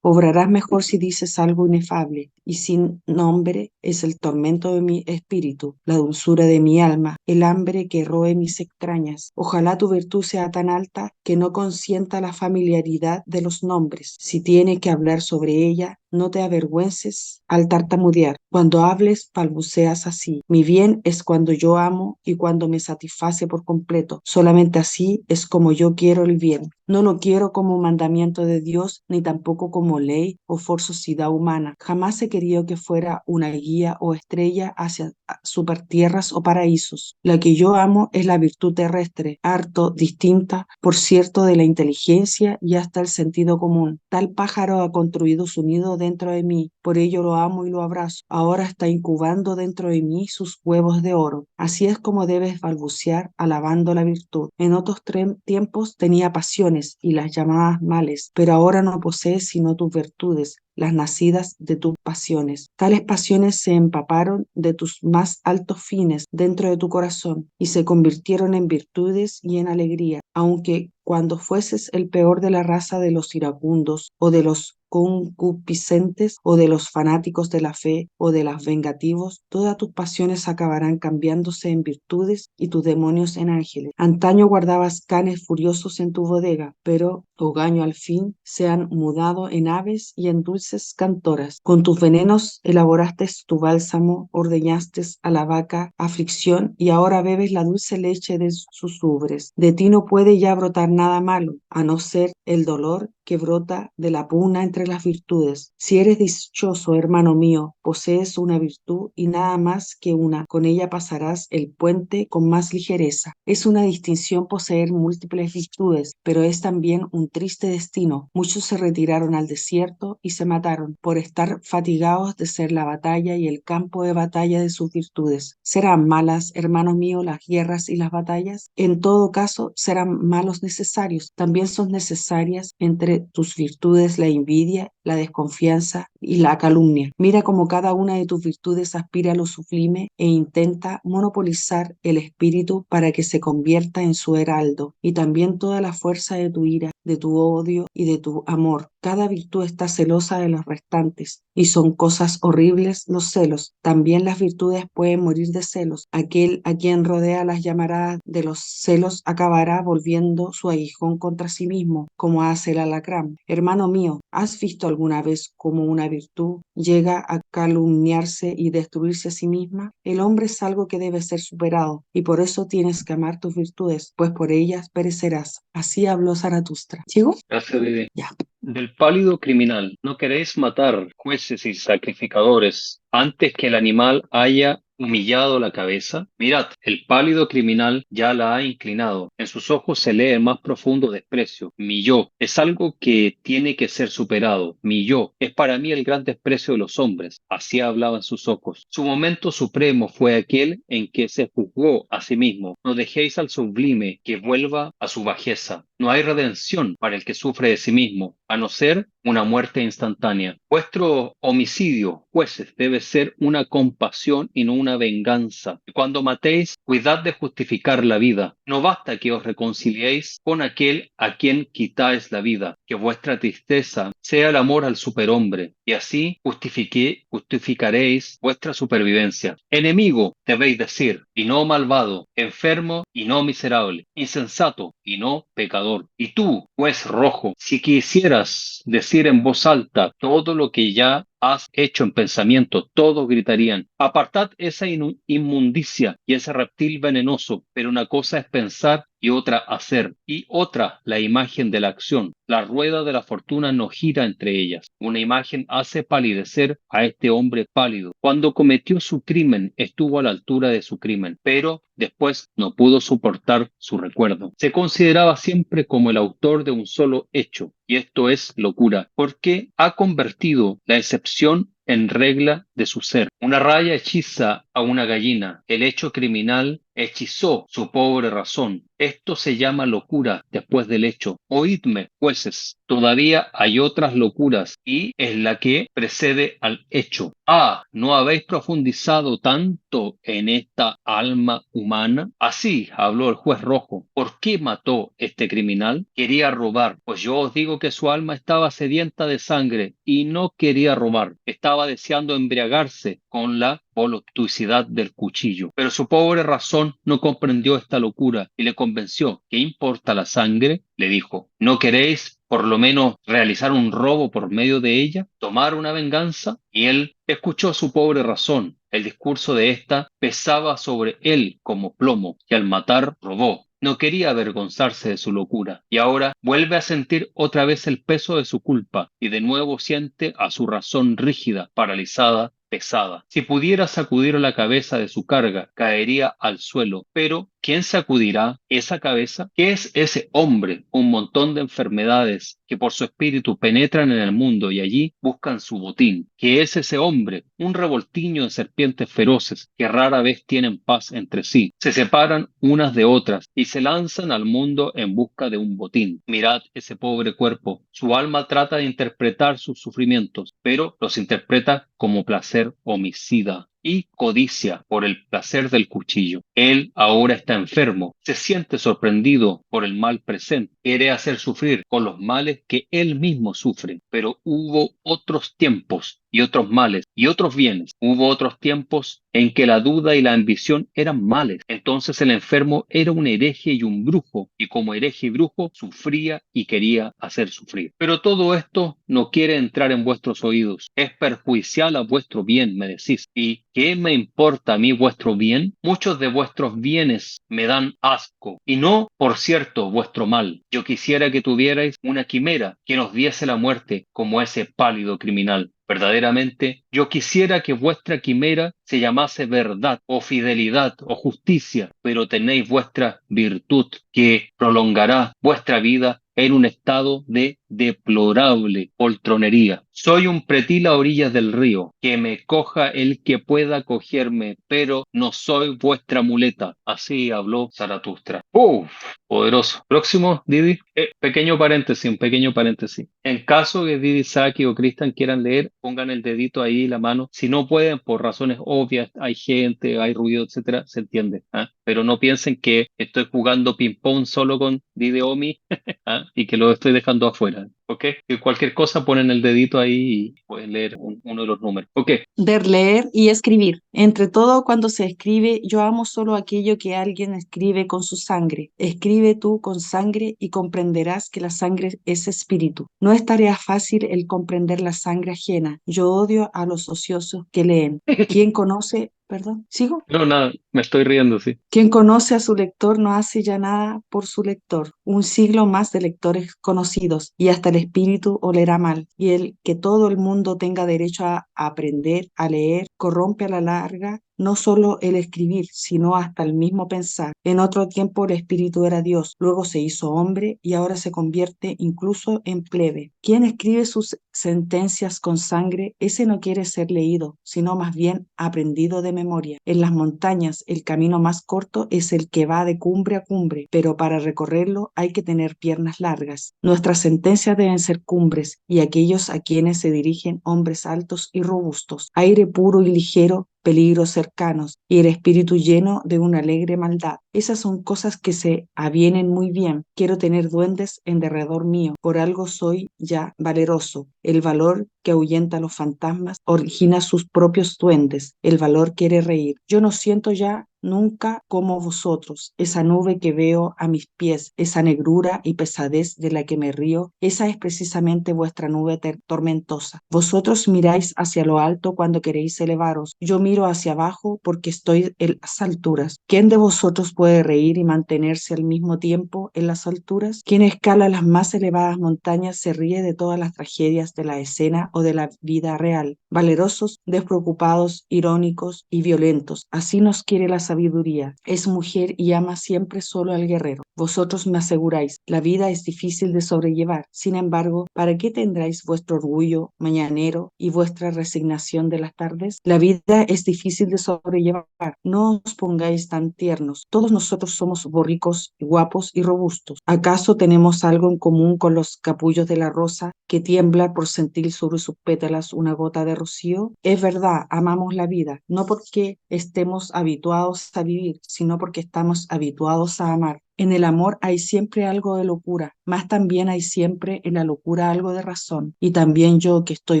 Obrarás mejor si dices algo inefable, y sin nombre es el tormento de mi espíritu, la dulzura de mi alma, el hambre que roe mis extrañas. Ojalá tu virtud sea tan alta que no consienta la familiaridad de los nombres. Si tienes que hablar sobre ella, no te avergüences al tartamudear. Cuando hables, balbuceas así. Mi bien es cuando yo amo y cuando me satisface por completo. Solamente así es como yo quiero el bien. No lo quiero como mandamiento de Dios, ni tampoco como ley o forzosidad humana. Jamás he querido que fuera una guía o estrella hacia supertierras o paraísos. La que yo amo es la virtud terrestre, harto distinta, por cierto, de la inteligencia y hasta el sentido común. Tal pájaro ha construido su nido dentro de mí, por ello lo amo y lo abrazo. Ahora está incubando dentro de mí sus huevos de oro. Así es como debes balbucear alabando la virtud. En otros tiempos tenía pasiones y las llamabas males, pero ahora no posees sino tus virtudes, las nacidas de tus pasiones. Tales pasiones se empaparon de tus más altos fines dentro de tu corazón y se convirtieron en virtudes y en alegría, aunque cuando fueses el peor de la raza de los iracundos o de los concupiscentes o de los fanáticos de la fe o de los vengativos, todas tus pasiones acabarán cambiándose en virtudes y tus demonios en ángeles. Antaño guardabas canes furiosos en tu bodega, pero hogaño al fin se han mudado en aves y en dulces cantoras. Con tus venenos elaboraste tu bálsamo, ordeñaste a la vaca aflicción y ahora bebes la dulce leche de sus ubres. De ti no puede ya brotar nada malo, a no ser el dolor que brota de la pugna entre las virtudes. Si eres dichoso, hermano mío, posees una virtud y nada más que una, con ella pasarás el puente con más ligereza. Es una distinción poseer múltiples virtudes, pero es también un triste destino. Muchos se retiraron al desierto y se mataron por estar fatigados de ser la batalla y el campo de batalla de sus virtudes. ¿Serán malas, hermano mío, las guerras y las batallas? En todo caso, serán malos necesarios. También son necesarias entre tus virtudes la envidia, la desconfianza y la calumnia. Mira cómo cada una de tus virtudes aspira a lo sublime e intenta monopolizar el espíritu para que se convierta en su heraldo, y también toda la fuerza de tu ira, de tu odio y de tu amor. Cada virtud está celosa de los restantes, y son cosas horribles los celos. También las virtudes pueden morir de celos. Aquel a quien rodea las llamaradas de los celos acabará volviendo su aguijón contra sí mismo, como hace el alacrán. Hermano mío, ¿has visto alguna vez cómo una virtud llega a calumniarse y destruirse a sí misma? El hombre es algo que debe ser superado, y por eso tienes que amar tus virtudes, pues por ellas perecerás. Así habló Zaratustra. ¿Sigo? Gracias, Dede. Ya. Del pálido criminal. ¿No queréis matar jueces y sacrificadores antes que el animal haya humillado la cabeza? Mirad, el pálido criminal ya la ha inclinado. En sus ojos se lee el más profundo desprecio. Mi yo es algo que tiene que ser superado. Mi yo es para mí el gran desprecio de los hombres. Así hablaba en sus ojos. Su momento supremo fue aquel en que se juzgó a sí mismo. No dejéis al sublime que vuelva a su bajeza. No hay redención para el que sufre de sí mismo, a no ser una muerte instantánea. Vuestro homicidio, jueces, debe ser una compasión y no una venganza. Y cuando matéis, cuidad de justificar la vida. No basta que os reconciliéis con aquel a quien quitáis la vida, que vuestra tristeza sea el amor al superhombre, y así justificaréis vuestra supervivencia. Enemigo, debéis decir, y no malvado, enfermo y no miserable, insensato y no pecador. Y tú, juez rojo, si quisieras decir en voz alta todo lo que ya has hecho en pensamiento, todos gritarían: apartad esa inmundicia y ese reptil venenoso. Pero una cosa es pensar y otra hacer, y otra la imagen de la acción. La rueda de la fortuna no gira entre ellas. Una imagen hace palidecer a este hombre pálido. Cuando cometió su crimen, estuvo a la altura de su crimen, pero después no pudo soportar su recuerdo. Se consideraba siempre como el autor de un solo hecho, y esto es locura, porque ha convertido la excepción en regla de su ser. Una raya hechiza a una gallina. El hecho criminal hechizó su pobre razón. Esto se llama locura después del hecho. Oídme, jueces, todavía hay otras locuras, y es la que precede al hecho. Ah, ¿no habéis profundizado tanto en esta alma humana? Así habló el juez rojo. ¿Por qué mató este criminal? Quería robar. Pues yo os digo que su alma estaba sedienta de sangre y no quería robar. Estaba deseando embriagarse con la voluptuosidad del cuchillo. Pero su pobre razón no comprendió esta locura y le convenció. ¿Qué importa la sangre? Le dijo. ¿No queréis por lo menos realizar un robo por medio de ella? ¿Tomar una venganza? Y él escuchó su pobre razón. El discurso de ésta pesaba sobre él como plomo, y al matar robó. No quería avergonzarse de su locura, y ahora vuelve a sentir otra vez el peso de su culpa, y de nuevo siente a su razón rígida, paralizada, pesada. Si pudiera sacudir la cabeza de su carga, caería al suelo. Pero, ¿quién sacudirá esa cabeza? ¿Qué es ese hombre? Un montón de enfermedades que por su espíritu penetran en el mundo y allí buscan su botín. ¿Qué es ese hombre? Un revoltiño de serpientes feroces que rara vez tienen paz entre sí. Se separan unas de otras y se lanzan al mundo en busca de un botín. Mirad ese pobre cuerpo. Su alma trata de interpretar sus sufrimientos, pero los interpreta como placer homicida y codicia por el placer del cuchillo. Él ahora está enfermo, se siente sorprendido por el mal presente, quiere hacer sufrir con los males que él mismo sufre. Pero hubo otros tiempos y otros males y otros bienes. Hubo otros tiempos en que la duda y la ambición eran males. Entonces el enfermo era un hereje y un brujo, y como hereje y brujo sufría y quería hacer sufrir. Pero todo esto no quiere entrar en vuestros oídos. Es perjudicial a vuestro bien, me decís. ¿Y qué me importa a mí vuestro bien? Muchos de vuestros bienes me dan asco, y no, por cierto, vuestro mal. Yo quisiera que tuvierais una quimera que nos diese la muerte como ese pálido criminal. Verdaderamente, yo quisiera que vuestra quimera se llamase verdad o fidelidad o justicia, pero tenéis vuestra virtud que prolongará vuestra vida en un estado de deplorable poltronería. Soy un pretil a orillas del río, que me coja el que pueda cogerme, pero no soy vuestra muleta. Así habló Zaratustra. ¡Uf! Poderoso. Próximo, Didi. Pequeño paréntesis, un pequeño paréntesis. En caso que Didi, Saki o Cristian quieran leer, pongan el dedito ahí, la mano. Si no pueden, por razones obvias, hay gente, hay ruido, etcétera, se entiende. ¿Ah? Pero no piensen que estoy jugando ping-pong solo con Didi Omi. ¿Ah? Y que lo estoy dejando afuera. ¿Ok? Que cualquier cosa ponen el dedito ahí y pueden leer uno de los números. ¿Ok? Ver, leer y escribir. Entre todo, cuando se escribe, yo amo solo aquello que alguien escribe con su sangre. Escribe tú con sangre y comprenderás que la sangre es espíritu. No es tarea fácil el comprender la sangre ajena. Yo odio a los ociosos que leen. ¿Quién conoce? Perdón, ¿sigo? No, nada, me estoy riendo, sí. Quien conoce a su lector no hace ya nada por su lector. Un siglo más de lectores conocidos y hasta el espíritu olerá mal. Y el que todo el mundo tenga derecho a aprender, a leer, corrompe a la larga no solo el escribir, sino hasta el mismo pensar. En otro tiempo el espíritu era Dios, luego se hizo hombre y ahora se convierte incluso en plebe. Quien escribe sus sentencias con sangre, ese no quiere ser leído, sino más bien aprendido de memoria. En las montañas el camino más corto es el que va de cumbre a cumbre, pero para recorrerlo hay que tener piernas largas. Nuestras sentencias deben ser cumbres y aquellos a quienes se dirigen hombres altos y robustos, aire puro y ligero, peligros cercanos y el espíritu lleno de una alegre maldad. Esas son cosas que se avienen muy bien. Quiero tener duendes en derredor mío. Por algo soy ya valeroso. El valor que ahuyenta a los fantasmas origina sus propios duendes. El valor quiere reír. Yo no siento ya nunca como vosotros, esa nube que veo a mis pies, esa negrura y pesadez de la que me río, esa es precisamente vuestra nube tormentosa. Vosotros miráis hacia lo alto cuando queréis elevaros, yo miro hacia abajo porque estoy en las alturas. ¿Quién de vosotros puede reír y mantenerse al mismo tiempo en las alturas? Quien escala las más elevadas montañas se ríe de todas las tragedias de la escena o de la vida real. Valerosos, despreocupados, irónicos y violentos. Así nos quiere la sabiduría. Es mujer y ama siempre solo al guerrero. Vosotros me aseguráis, la vida es difícil de sobrellevar. Sin embargo, ¿para qué tendráis vuestro orgullo mañanero y vuestra resignación de las tardes? La vida es difícil de sobrellevar. No os pongáis tan tiernos. Todos nosotros somos borricos, guapos y robustos. ¿Acaso tenemos algo en común con los capullos de la rosa que tiembla por sentir sobre sus pétalas una gota de rocío? Es verdad, amamos la vida, no porque estemos habituados a vivir, sino porque estamos habituados a amar. En el amor hay siempre algo de locura, mas también hay siempre en la locura algo de razón. Y también yo, que estoy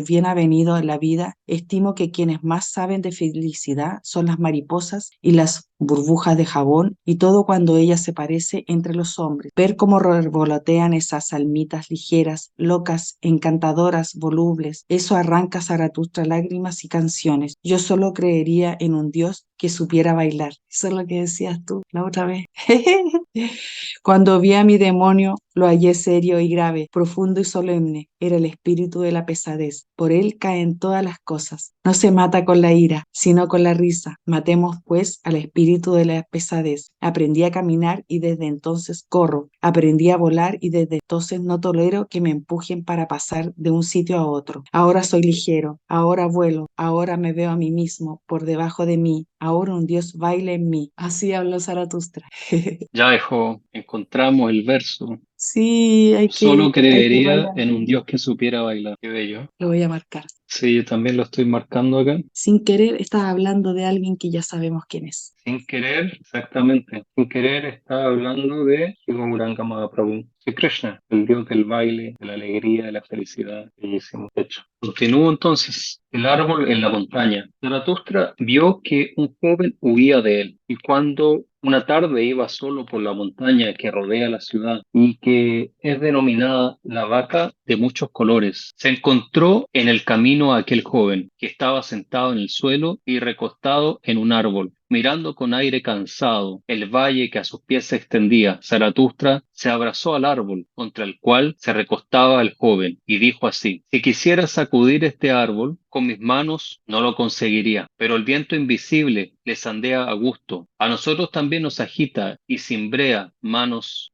bien avenido en la vida, estimo que quienes más saben de felicidad son las mariposas y las burbujas de jabón y todo cuando ella se parece entre los hombres. Ver cómo revolotean esas almitas ligeras, locas, encantadoras, volubles, eso arranca a Zaratustra lágrimas y canciones. Yo solo creería en un Dios que supiera bailar. Eso es lo que decías tú la otra vez. Cuando vi a mi demonio, lo hallé serio y grave, profundo y solemne. Era el espíritu de la pesadez. Por él caen todas las cosas. No se mata con la ira, sino con la risa. Matemos, pues, al espíritu de la pesadez. Aprendí a caminar y desde entonces corro. Aprendí a volar y desde entonces no tolero que me empujen para pasar de un sitio a otro. Ahora soy ligero, ahora vuelo, ahora me veo a mí mismo por debajo de mí. Ahora un Dios baila en mí. Así habló Zaratustra. Ya, hijo, encontramos el verso. Sí, Solo hay que creería bailar. en un Dios que supiera bailar. Qué bello. Lo voy a marcar. Sí, yo también lo estoy marcando acá. Sin querer, estás hablando de alguien que ya sabemos quién es. Sin querer, exactamente. Sin querer está hablando de Shiva Gauranga Mahaprabhu, de Krishna, el dios del baile, de la alegría, de la felicidad. Bellísimo. De hecho. Continúo entonces. El árbol en la montaña. Zaratustra vio que un joven huía de él y cuando una tarde iba solo por la montaña que rodea la ciudad y que es denominada la vaca de muchos colores, se encontró en el camino a aquel joven que estaba sentado en el suelo y recostado en un árbol, mirando con aire cansado el valle que a sus pies se extendía. Zaratustra se abrazó al árbol contra el cual se recostaba el joven y dijo así: si quisiera sacudir este árbol con mis manos, no lo conseguiría, pero el viento invisible les andea a gusto. A nosotros también nos agita y se embrean manos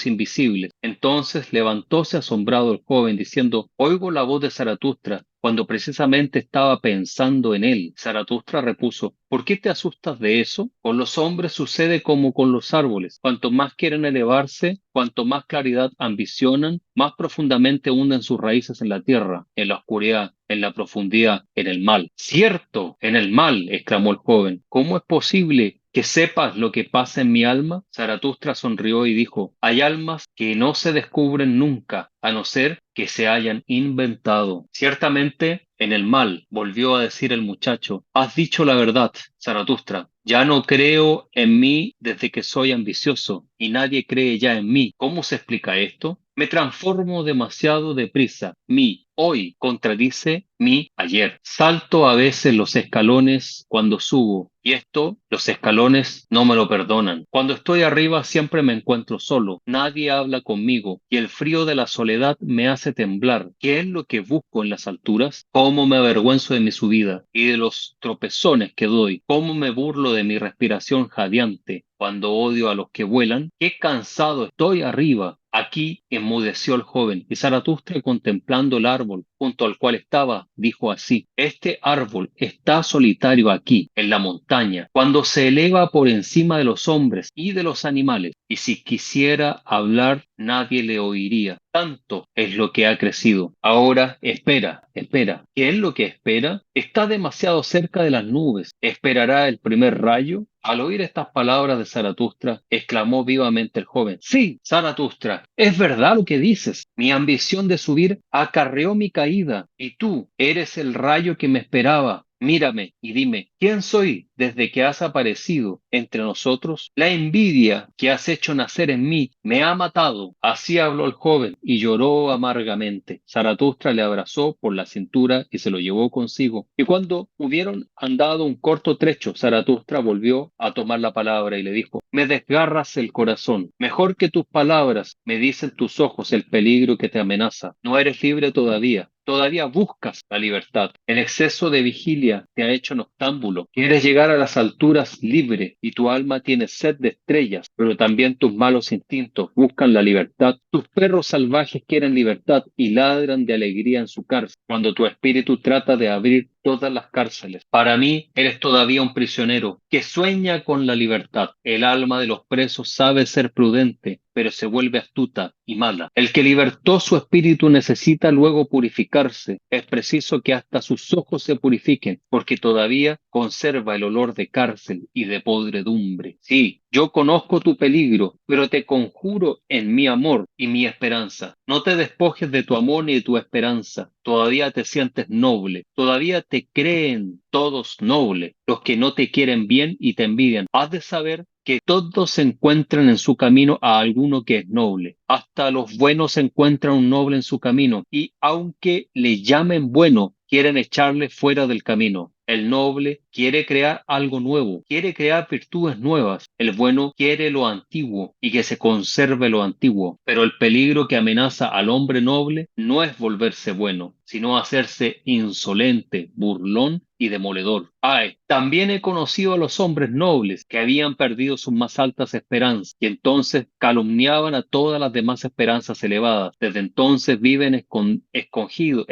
invisibles. Entonces levantóse asombrado el joven diciendo: oigo la voz de Zaratustra, cuando precisamente estaba pensando en él. Zaratustra repuso: ¿por qué te asustas de eso? Con los hombres sucede como con los árboles. Cuanto más quieren elevarse, cuanto más claridad ambicionan, más profundamente hunden sus raíces en la tierra, en la oscuridad, en la profundidad, en el mal. Cierto, en el mal, exclamó el joven. ¿Cómo es posible que sepas lo que pasa en mi alma? Zaratustra sonrió y dijo: hay almas que no se descubren nunca, a no ser que se hayan inventado. Ciertamente, en el mal, volvió a decir el muchacho. Has dicho la verdad, Zaratustra. Ya no creo en mí desde que soy ambicioso y nadie cree ya en mí. ¿Cómo se explica esto? Me transformo demasiado deprisa. Mi hoy contradice mi ayer. Salto a veces los escalones cuando subo y esto los escalones no me lo perdonan. Cuando estoy arriba siempre me encuentro solo. Nadie habla conmigo y el frío de la soledad me hace temblar. ¿Qué es lo que busco en las alturas? ¿Cómo me avergüenzo de mi subida y de los tropezones que doy? ¿Cómo me burlo de mi respiración jadeante cuando odio a los que vuelan? Qué cansado estoy arriba. Aquí enmudeció el joven, y Zaratustra, contemplando el árbol junto al cual estaba, dijo así: este árbol está solitario aquí, en la montaña, cuando se eleva por encima de los hombres y de los animales, y si quisiera hablar, nadie le oiría. Tanto es lo que ha crecido. Ahora espera, espera. ¿Qué es lo que espera? Está demasiado cerca de las nubes. ¿Esperará el primer rayo? Al oír estas palabras de Zaratustra, exclamó vivamente el joven: Sí, Zaratustra, es verdad lo que dices. Mi ambición de subir acarreó mi caída, y tú eres el rayo que me esperaba. Mírame y dime, ¿quién soy desde que has aparecido entre nosotros? La envidia que has hecho nacer en mí me ha matado. Así habló el joven y lloró amargamente. Zaratustra le abrazó por la cintura y se lo llevó consigo. Y cuando hubieron andado un corto trecho, Zaratustra volvió a tomar la palabra y le dijo: Me desgarras el corazón. Mejor que tus palabras me dicen tus ojos el peligro que te amenaza. No eres libre todavía. Todavía buscas la libertad. El exceso de vigilia te ha hecho noctámbulo. Quieres llegar a las alturas libre y tu alma tiene sed de estrellas, pero también tus malos instintos buscan la libertad. Tus perros salvajes quieren libertad y ladran de alegría en su cárcel, cuando tu espíritu trata de abrir todas las cárceles. Para mí, eres todavía un prisionero que sueña con la libertad. El alma de los presos sabe ser prudente, pero se vuelve astuta y mala. El que libertó su espíritu necesita luego purificarse. Es preciso que hasta sus ojos se purifiquen, porque todavía conserva el olor de cárcel y de podredumbre. Sí, yo conozco tu peligro, pero te conjuro en mi amor y mi esperanza. No te despojes de tu amor ni de tu esperanza. Todavía te sientes noble, todavía te creen todos noble, los que no te quieren bien y te envidian. Has de saber que todos encuentran en su camino a alguno que es noble. Hasta los buenos encuentran un noble en su camino, y aunque le llamen bueno, quieren echarle fuera del camino. El noble quiere crear algo nuevo, quiere crear virtudes nuevas. El bueno quiere lo antiguo y que se conserve lo antiguo. Pero el peligro que amenaza al hombre noble no es volverse bueno, sino hacerse insolente, burlón y demoledor. Ay, también he conocido a los hombres nobles que habían perdido sus más altas esperanzas y entonces calumniaban a todas las demás esperanzas elevadas. Desde entonces viven encogidos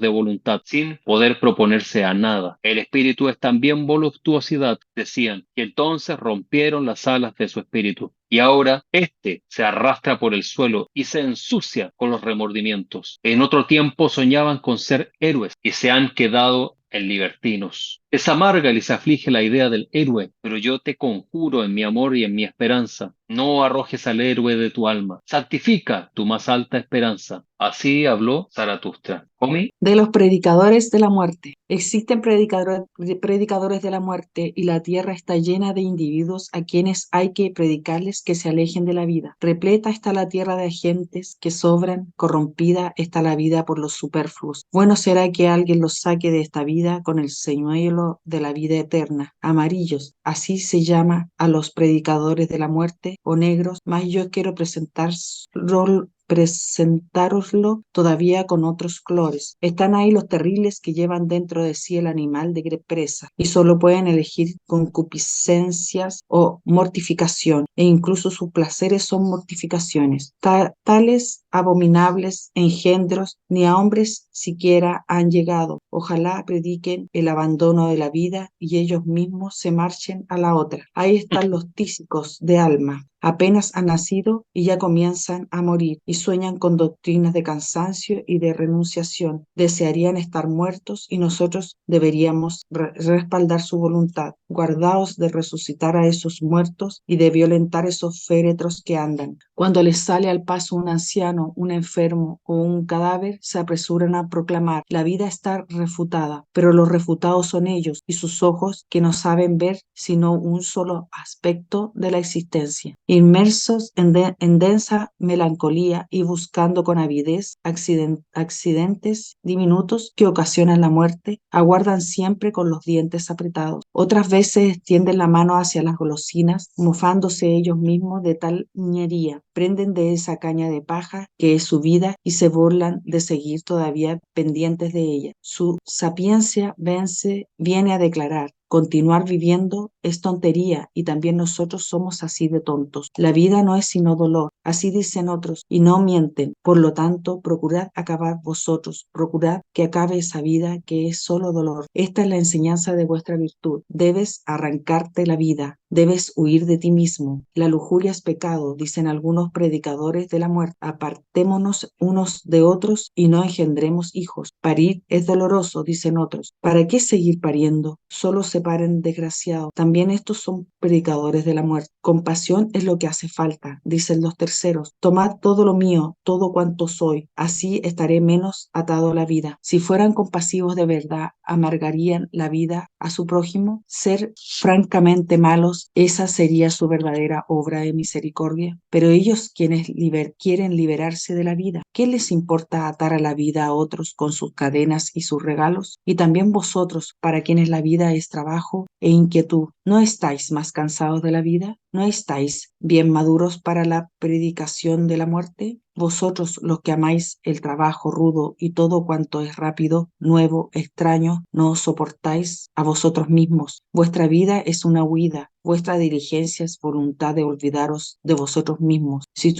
de voluntad, sin poder proponerse a nada. El espíritu es también voluptuosidad, decían, y entonces rompieron las alas de su espíritu. Y ahora éste se arrastra por el suelo y se ensucia con los remordimientos. En otro tiempo soñaban con ser héroes y se han quedado en libertinos. Les amarga y les aflige la idea del héroe, pero yo te conjuro en mi amor y en mi esperanza: no arrojes al héroe de tu alma, santifica tu más alta esperanza. Así habló Zaratustra. ¿Comi? De los predicadores de la muerte. Existen predicadores de la muerte y la tierra está llena de individuos a quienes hay que predicarles que se alejen de la vida. Repleta está la tierra de agentes que sobran, corrompida está la vida por los superfluos. Bueno será que alguien los saque de esta vida con el señuelo de la vida eterna. Amarillos, así se llama a los predicadores de la muerte, o negros, mas yo quiero presentároslo todavía con otros colores. Están ahí los terribles que llevan dentro de sí el animal de presa y solo pueden elegir concupiscencias o mortificación, e incluso sus placeres son mortificaciones. Tales abominables engendros ni a hombres siquiera han llegado. Ojalá prediquen el abandono de la vida y ellos mismos se marchen a la otra. Ahí están los tísicos de alma. Apenas han nacido y ya comienzan a morir y sueñan con doctrinas de cansancio y de renunciación. Desearían estar muertos y nosotros deberíamos respaldar su voluntad. Guardaos de resucitar a esos muertos y de violentar esos féretros que andan. Cuando les sale al paso un anciano, un enfermo o un cadáver, se apresuran a proclamar: la vida está refutada, pero los refutados son ellos y sus ojos, que no saben ver sino un solo aspecto de la existencia. Inmersos en densa melancolía y buscando con avidez accidentes diminutos que ocasionan la muerte, aguardan siempre con los dientes apretados. Otras veces extienden la mano hacia las golosinas, mofándose ellos mismos de tal niñería. Prenden de esa caña de paja que es su vida y se burlan de seguir todavía pendientes de ella. Su sapiencia viene a declarar: continuar viviendo es tontería y también nosotros somos así de tontos. La vida no es sino dolor. Así dicen otros, y no mienten. Por lo tanto, procurad acabar vosotros, procurad que acabe esa vida que es solo dolor. Esta es la enseñanza de vuestra virtud. Debes arrancarte la vida, debes huir de ti mismo. La lujuria es pecado, dicen algunos predicadores de la muerte. Apartémonos unos de otros y no engendremos hijos. Parir es doloroso, dicen otros. ¿Para qué seguir pariendo? Solo separen desgraciados. También estos son predicadores de la muerte. Compasión es lo que hace falta, dicen los terceros. Tomad todo lo mío, todo cuanto soy, así estaré menos atado a la vida. Si fueran compasivos de verdad, amargarían la vida a su prójimo. Ser francamente malos, esa sería su verdadera obra de misericordia. Pero ellos quienes quieren liberarse de la vida, ¿qué les importa atar a la vida a otros con sus cadenas y sus regalos? Y también vosotros, para quienes la vida es trabajo e inquietud, ¿no estáis más cansados de la vida? ¿No estáis bien maduros para la predicación de la muerte? Vosotros, los que amáis el trabajo rudo y todo cuanto es rápido, nuevo, extraño, ¿no os soportáis a vosotros mismos? Vuestra vida es una huida, vuestra diligencia es voluntad de olvidaros de vosotros mismos. Si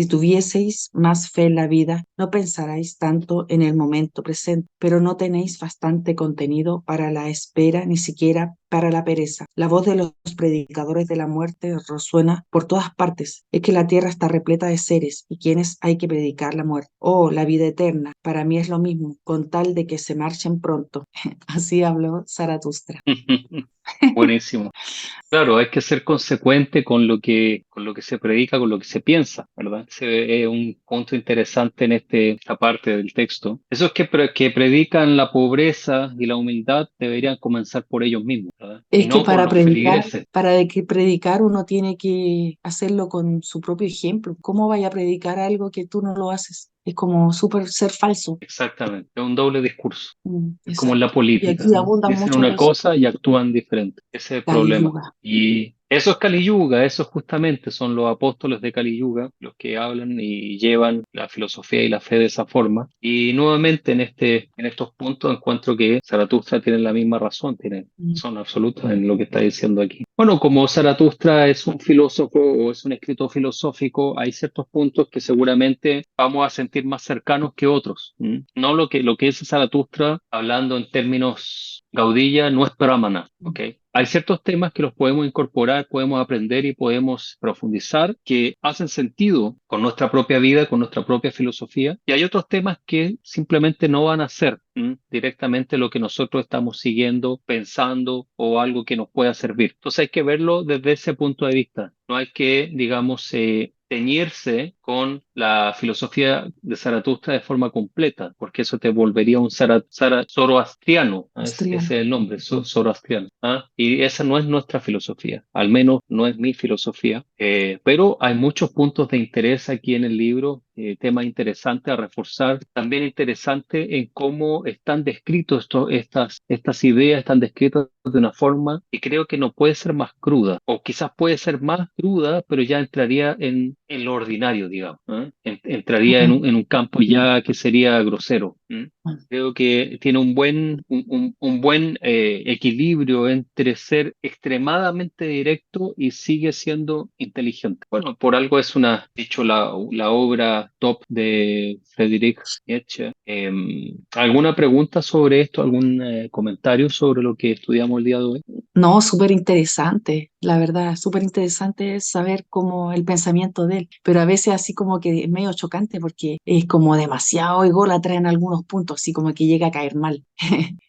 tuvieseis más fe en la vida, no pensarais tanto en el momento presente, pero no tenéis bastante contenido para la espera, ni siquiera para la pereza. La voz de los predicadores de la muerte resuena por todas partes. Es que la tierra está repleta de seres y quienes hay que predicar la muerte. Oh, la vida eterna, para mí es lo mismo, con tal de que se marchen pronto. Así habló Zaratustra. Buenísimo. Claro, hay que ser consecuente con lo que se predica, con lo que se piensa, ¿verdad? Ese es un punto interesante en esta parte del texto. Esos que predican la pobreza y la humildad deberían comenzar por ellos mismos, ¿verdad? Y Es que no por los feligreses. para de que predicar uno tiene que hacerlo con su propio ejemplo. ¿Cómo vaya a predicar algo que tú no lo haces? Es como súper ser falso. Exactamente, es un doble discurso. Es como en la Exacto. Y política, aquí ¿no? abundan Dicen mucho una de eso. cosa y actúan diferente. Ese es el Kali problema. Yuga. Y eso es Kali Yuga, eso justamente son los apóstoles de Kali Yuga, los que hablan y llevan la filosofía y la fe de esa forma. Y nuevamente en estos puntos encuentro que Zaratustra tiene la misma razón, tiene Mm. razón absoluta en lo que está diciendo aquí. Bueno, como Zaratustra es un filósofo o es un escritor filosófico, hay ciertos puntos que seguramente vamos a sentir más cercanos que otros. No lo que es Zaratustra, hablando en términos Gaudilla, no es Brahmana, ¿ok? Hay ciertos temas que los podemos incorporar, podemos aprender y podemos profundizar que hacen sentido con nuestra propia vida, con nuestra propia filosofía. Y hay otros temas que simplemente no van a ser directamente lo que nosotros estamos siguiendo, pensando o algo que nos pueda servir. Entonces hay que verlo desde ese punto de vista. No hay que, digamos, teñirse con la filosofía de Zaratustra de forma completa, porque eso te volvería un zoroastriano, ¿ah? Ese Austriano. es el nombre, zoroastriano. ¿Ah? Y esa no es nuestra filosofía, al menos no es mi filosofía, pero hay muchos puntos de interés aquí en el libro, temas interesantes a reforzar, también interesante en cómo están descritos estas ideas, están descritas de una forma que creo que no puede ser más cruda, o quizás puede ser más cruda, pero ya entraría en lo ordinario, digamos, ¿eh? Entraría Mm. en un campo ya que sería grosero. Creo que tiene un buen equilibrio entre ser extremadamente directo y sigue siendo inteligente. Bueno, por algo es dicho, la obra top de Friedrich Nietzsche. ¿Alguna pregunta sobre esto? ¿Algún comentario sobre lo que estudiamos el día de hoy? No, súper interesante, la verdad, súper interesante saber cómo el pensamiento de él, pero a veces así como que es medio chocante porque es como demasiado ególatra en algunos puntos, así como que llega a caer mal.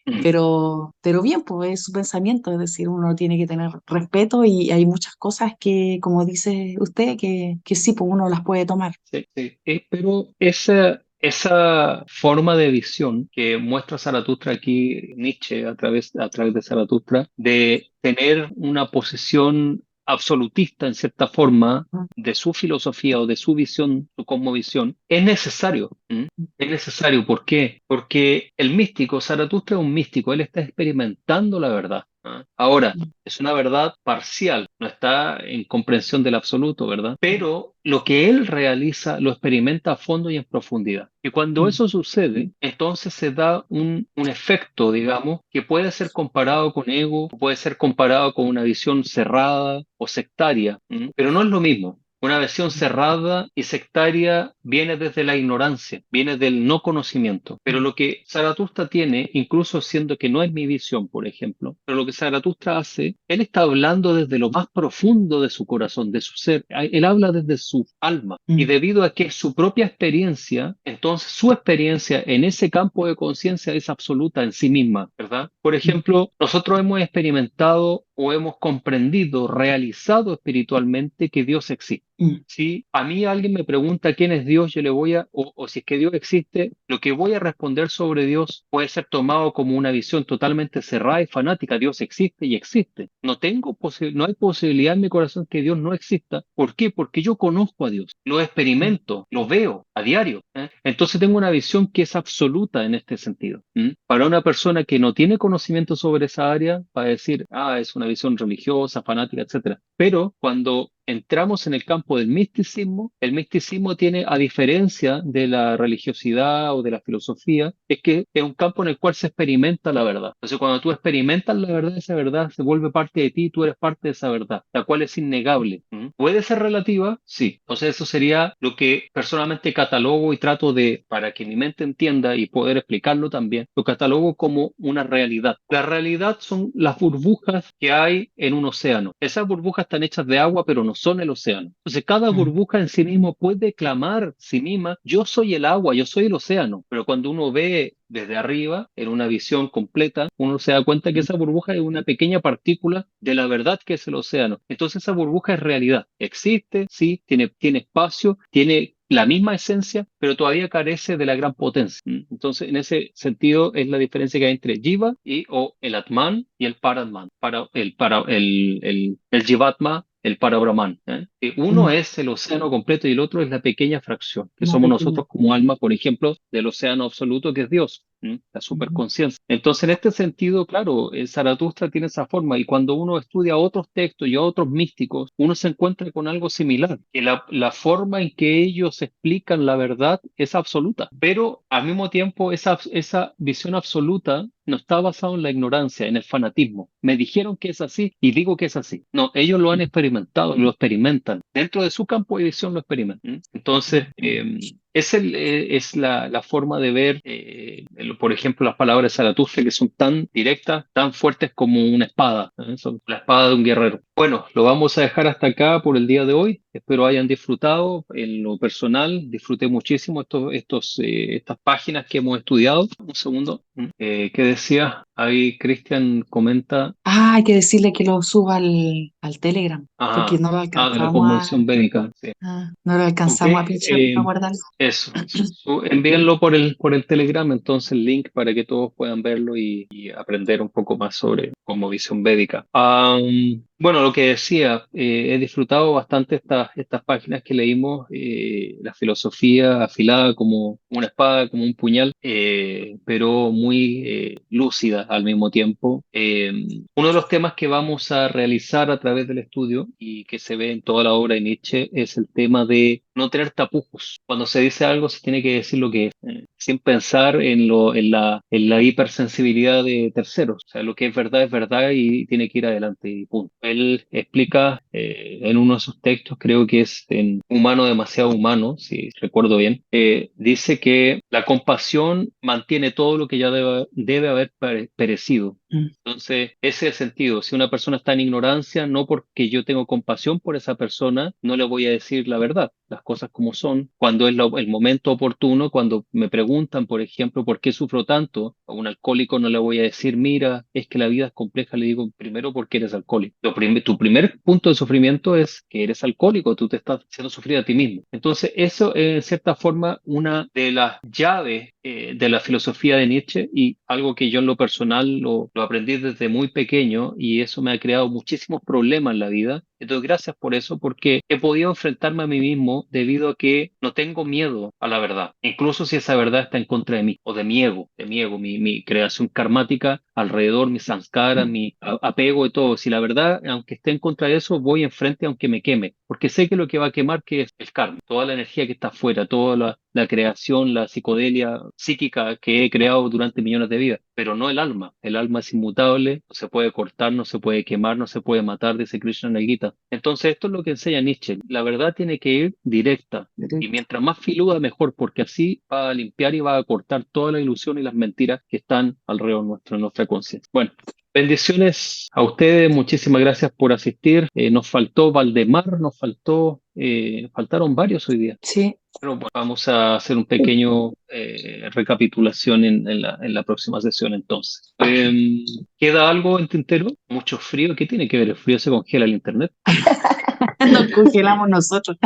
Mm, Pero bien, pues es su pensamiento, es decir, uno tiene que tener respeto y hay muchas cosas que, como dice usted, que sí, pues uno las puede tomar. sí, sí. Pero esa forma de visión que muestra Zaratustra aquí, Nietzsche, a través de Zaratustra, de tener una posición absolutista en cierta forma de su filosofía o de su visión, su cosmovisión, es necesario. ¿M? Es necesario. ¿Por qué? Porque el místico, Zaratustra es un místico, él está experimentando la verdad. ¿Ah? Ahora, es una verdad parcial, no está en comprensión del absoluto, ¿verdad? Pero lo que él realiza lo experimenta a fondo y en profundidad. Y cuando Mm. eso sucede, entonces se da un efecto, digamos, que puede ser comparado con ego, puede ser comparado con una visión cerrada o sectaria, pero no es lo mismo. Una visión cerrada y sectaria viene desde la ignorancia, viene del no conocimiento. Pero lo que Zaratustra tiene, incluso siendo que no es mi visión, por ejemplo, pero lo que Zaratustra hace, él está hablando desde lo más profundo de su corazón, de su ser. Él habla desde su alma. Y Mm, debido a que es su propia experiencia, entonces su experiencia en ese campo de conciencia es absoluta en sí misma, ¿verdad? Por mm, ejemplo, nosotros hemos experimentado o hemos comprendido, realizado espiritualmente que Dios existe. mm, Si a mí alguien me pregunta quién es Dios, yo le voy a, o si es que Dios existe, lo que voy a responder sobre Dios puede ser tomado como una visión totalmente cerrada y fanática. Dios existe y existe. No hay posibilidad en mi corazón que Dios no exista. ¿Por qué? Porque yo conozco a Dios, lo mm, experimento, lo veo a diario. Entonces tengo una visión que es absoluta en este sentido. Para una persona que no tiene conocimiento sobre esa área, va a decir, es una visión religiosa, fanática, etcétera. Pero cuando entramos en el campo del misticismo, el misticismo tiene, a diferencia de la religiosidad o de la filosofía, es que es un campo en el cual se experimenta la verdad. Entonces, cuando tú experimentas la verdad, esa verdad se vuelve parte de ti, tú eres parte de esa verdad, la cual es innegable. ¿Puede ser relativa? Sí. Entonces, eso sería lo que personalmente catalogo y trato de, para que mi mente entienda y poder explicarlo también, lo catalogo como una realidad. La realidad son las burbujas que hay en un océano. Esas burbujas están hechas de agua, pero no son el océano. Entonces, cada mm, burbuja en sí mismo puede clamar sí misma, yo soy el agua, yo soy el océano. Pero cuando uno ve desde arriba, en una visión completa, uno se da cuenta que mm, esa burbuja es una pequeña partícula de la verdad que es el océano. Entonces, esa burbuja es realidad. Existe, sí, tiene espacio, tiene la misma esencia, pero todavía carece de la gran potencia. Entonces, en ese sentido, es la diferencia que hay entre Jiva y o el Atman y el Paratman. El Jivatma, el Parabrahman. Uno mm. es el océano completo y el otro es la pequeña fracción, que Una somos pequeña. nosotros como alma, por ejemplo, del océano absoluto que es Dios. La Ujú, superconciencia. Entonces, en este sentido, claro, el Zaratustra tiene esa forma y cuando uno estudia otros textos y a otros místicos, uno se encuentra con algo similar, que la forma en que ellos explican la verdad es absoluta, pero al mismo tiempo esa visión absoluta no está basada en la ignorancia, en el fanatismo. Me dijeron que es así y digo que es así. No, ellos lo han experimentado, lo experimentan. Dentro de su campo de visión lo experimentan. Entonces, es la forma de ver, por ejemplo, las palabras de Zaratustra que son tan directas, tan fuertes como una espada. Son la espada de un guerrero. Bueno, lo vamos a dejar hasta acá por el día de hoy. Espero hayan disfrutado. En lo personal, disfruté muchísimo estas páginas que hemos estudiado. Un segundo. ¿Qué decía? Ahí Cristian comenta. Hay que decirle que lo suba al Telegram, porque Ajá. no lo De la alcanzamos conmoción védica. Sí. no lo Ok. alcanzamos a pinchar para guardarlo. Eso. Envíenlo por el Telegram, entonces el link para que todos puedan verlo y aprender un poco más sobre visión védica. Bueno, lo que decía, he disfrutado bastante estas páginas que leímos, la filosofía afilada como una espada, como un puñal, pero muy lúcida al mismo tiempo. Uno de los temas que vamos a realizar a través del estudio y que se ve en toda la obra de Nietzsche es el tema de no tener tapujos. Cuando se dice algo, se tiene que decir lo que es, sin pensar en la hipersensibilidad de terceros. O sea, lo que es verdad y tiene que ir adelante y punto. Él explica en uno de sus textos, creo que es en Humano demasiado humano, si recuerdo bien, dice que la compasión mantiene todo lo que ya debe haber perecido. Mm, Entonces, ese es el sentido. Si una persona está en ignorancia, no porque yo tengo compasión por esa persona, no le voy a decir la verdad, las cosas como son. Cuando es el momento oportuno, cuando me preguntan, por ejemplo, por qué sufro tanto, a un alcohólico no le voy a decir, mira, es que la vida es compleja, le digo, primero porque eres alcohólico. Tu primer punto de sufrimiento es que eres alcohólico, tú te estás haciendo sufrir a ti mismo. Entonces, eso es en cierta forma una de las llaves de la filosofía de Nietzsche y algo que yo en lo personal lo aprendí desde muy pequeño y eso me ha creado muchísimos problemas en la vida. Entonces, gracias por eso, porque he podido enfrentarme a mí mismo debido a que no tengo miedo a la verdad, incluso si esa verdad está en contra de mí o de mi ego, mi creación karmática alrededor, mi samskara, mm, mi apego y todo. Si la verdad, aunque esté en contra de eso, voy enfrente aunque me queme, porque sé que lo que va a quemar que es el karma, toda la energía que está afuera, toda la creación, la psicodelia psíquica que he creado durante millones de vidas, pero no el alma. El alma es inmutable, no se puede cortar, no se puede quemar, no se puede matar, dice Krishna en el Gita. verdad. Entonces, esto es lo que enseña Nietzsche. La verdad tiene que ir directa. Y Directo. mientras más filuda, mejor, porque así va a limpiar y va a cortar toda la ilusión y las mentiras que están alrededor nuestro, en nuestra conciencia. Bueno, bendiciones a ustedes, muchísimas gracias por asistir. Nos faltó Valdemar, faltaron varios hoy día. Sí, Pero bueno, vamos a hacer un pequeño recapitulación en la próxima sesión entonces. ¿Queda algo en tintero? Mucho frío. ¿Qué tiene que ver? ¿El frío se congela el internet? nos congelamos nosotros.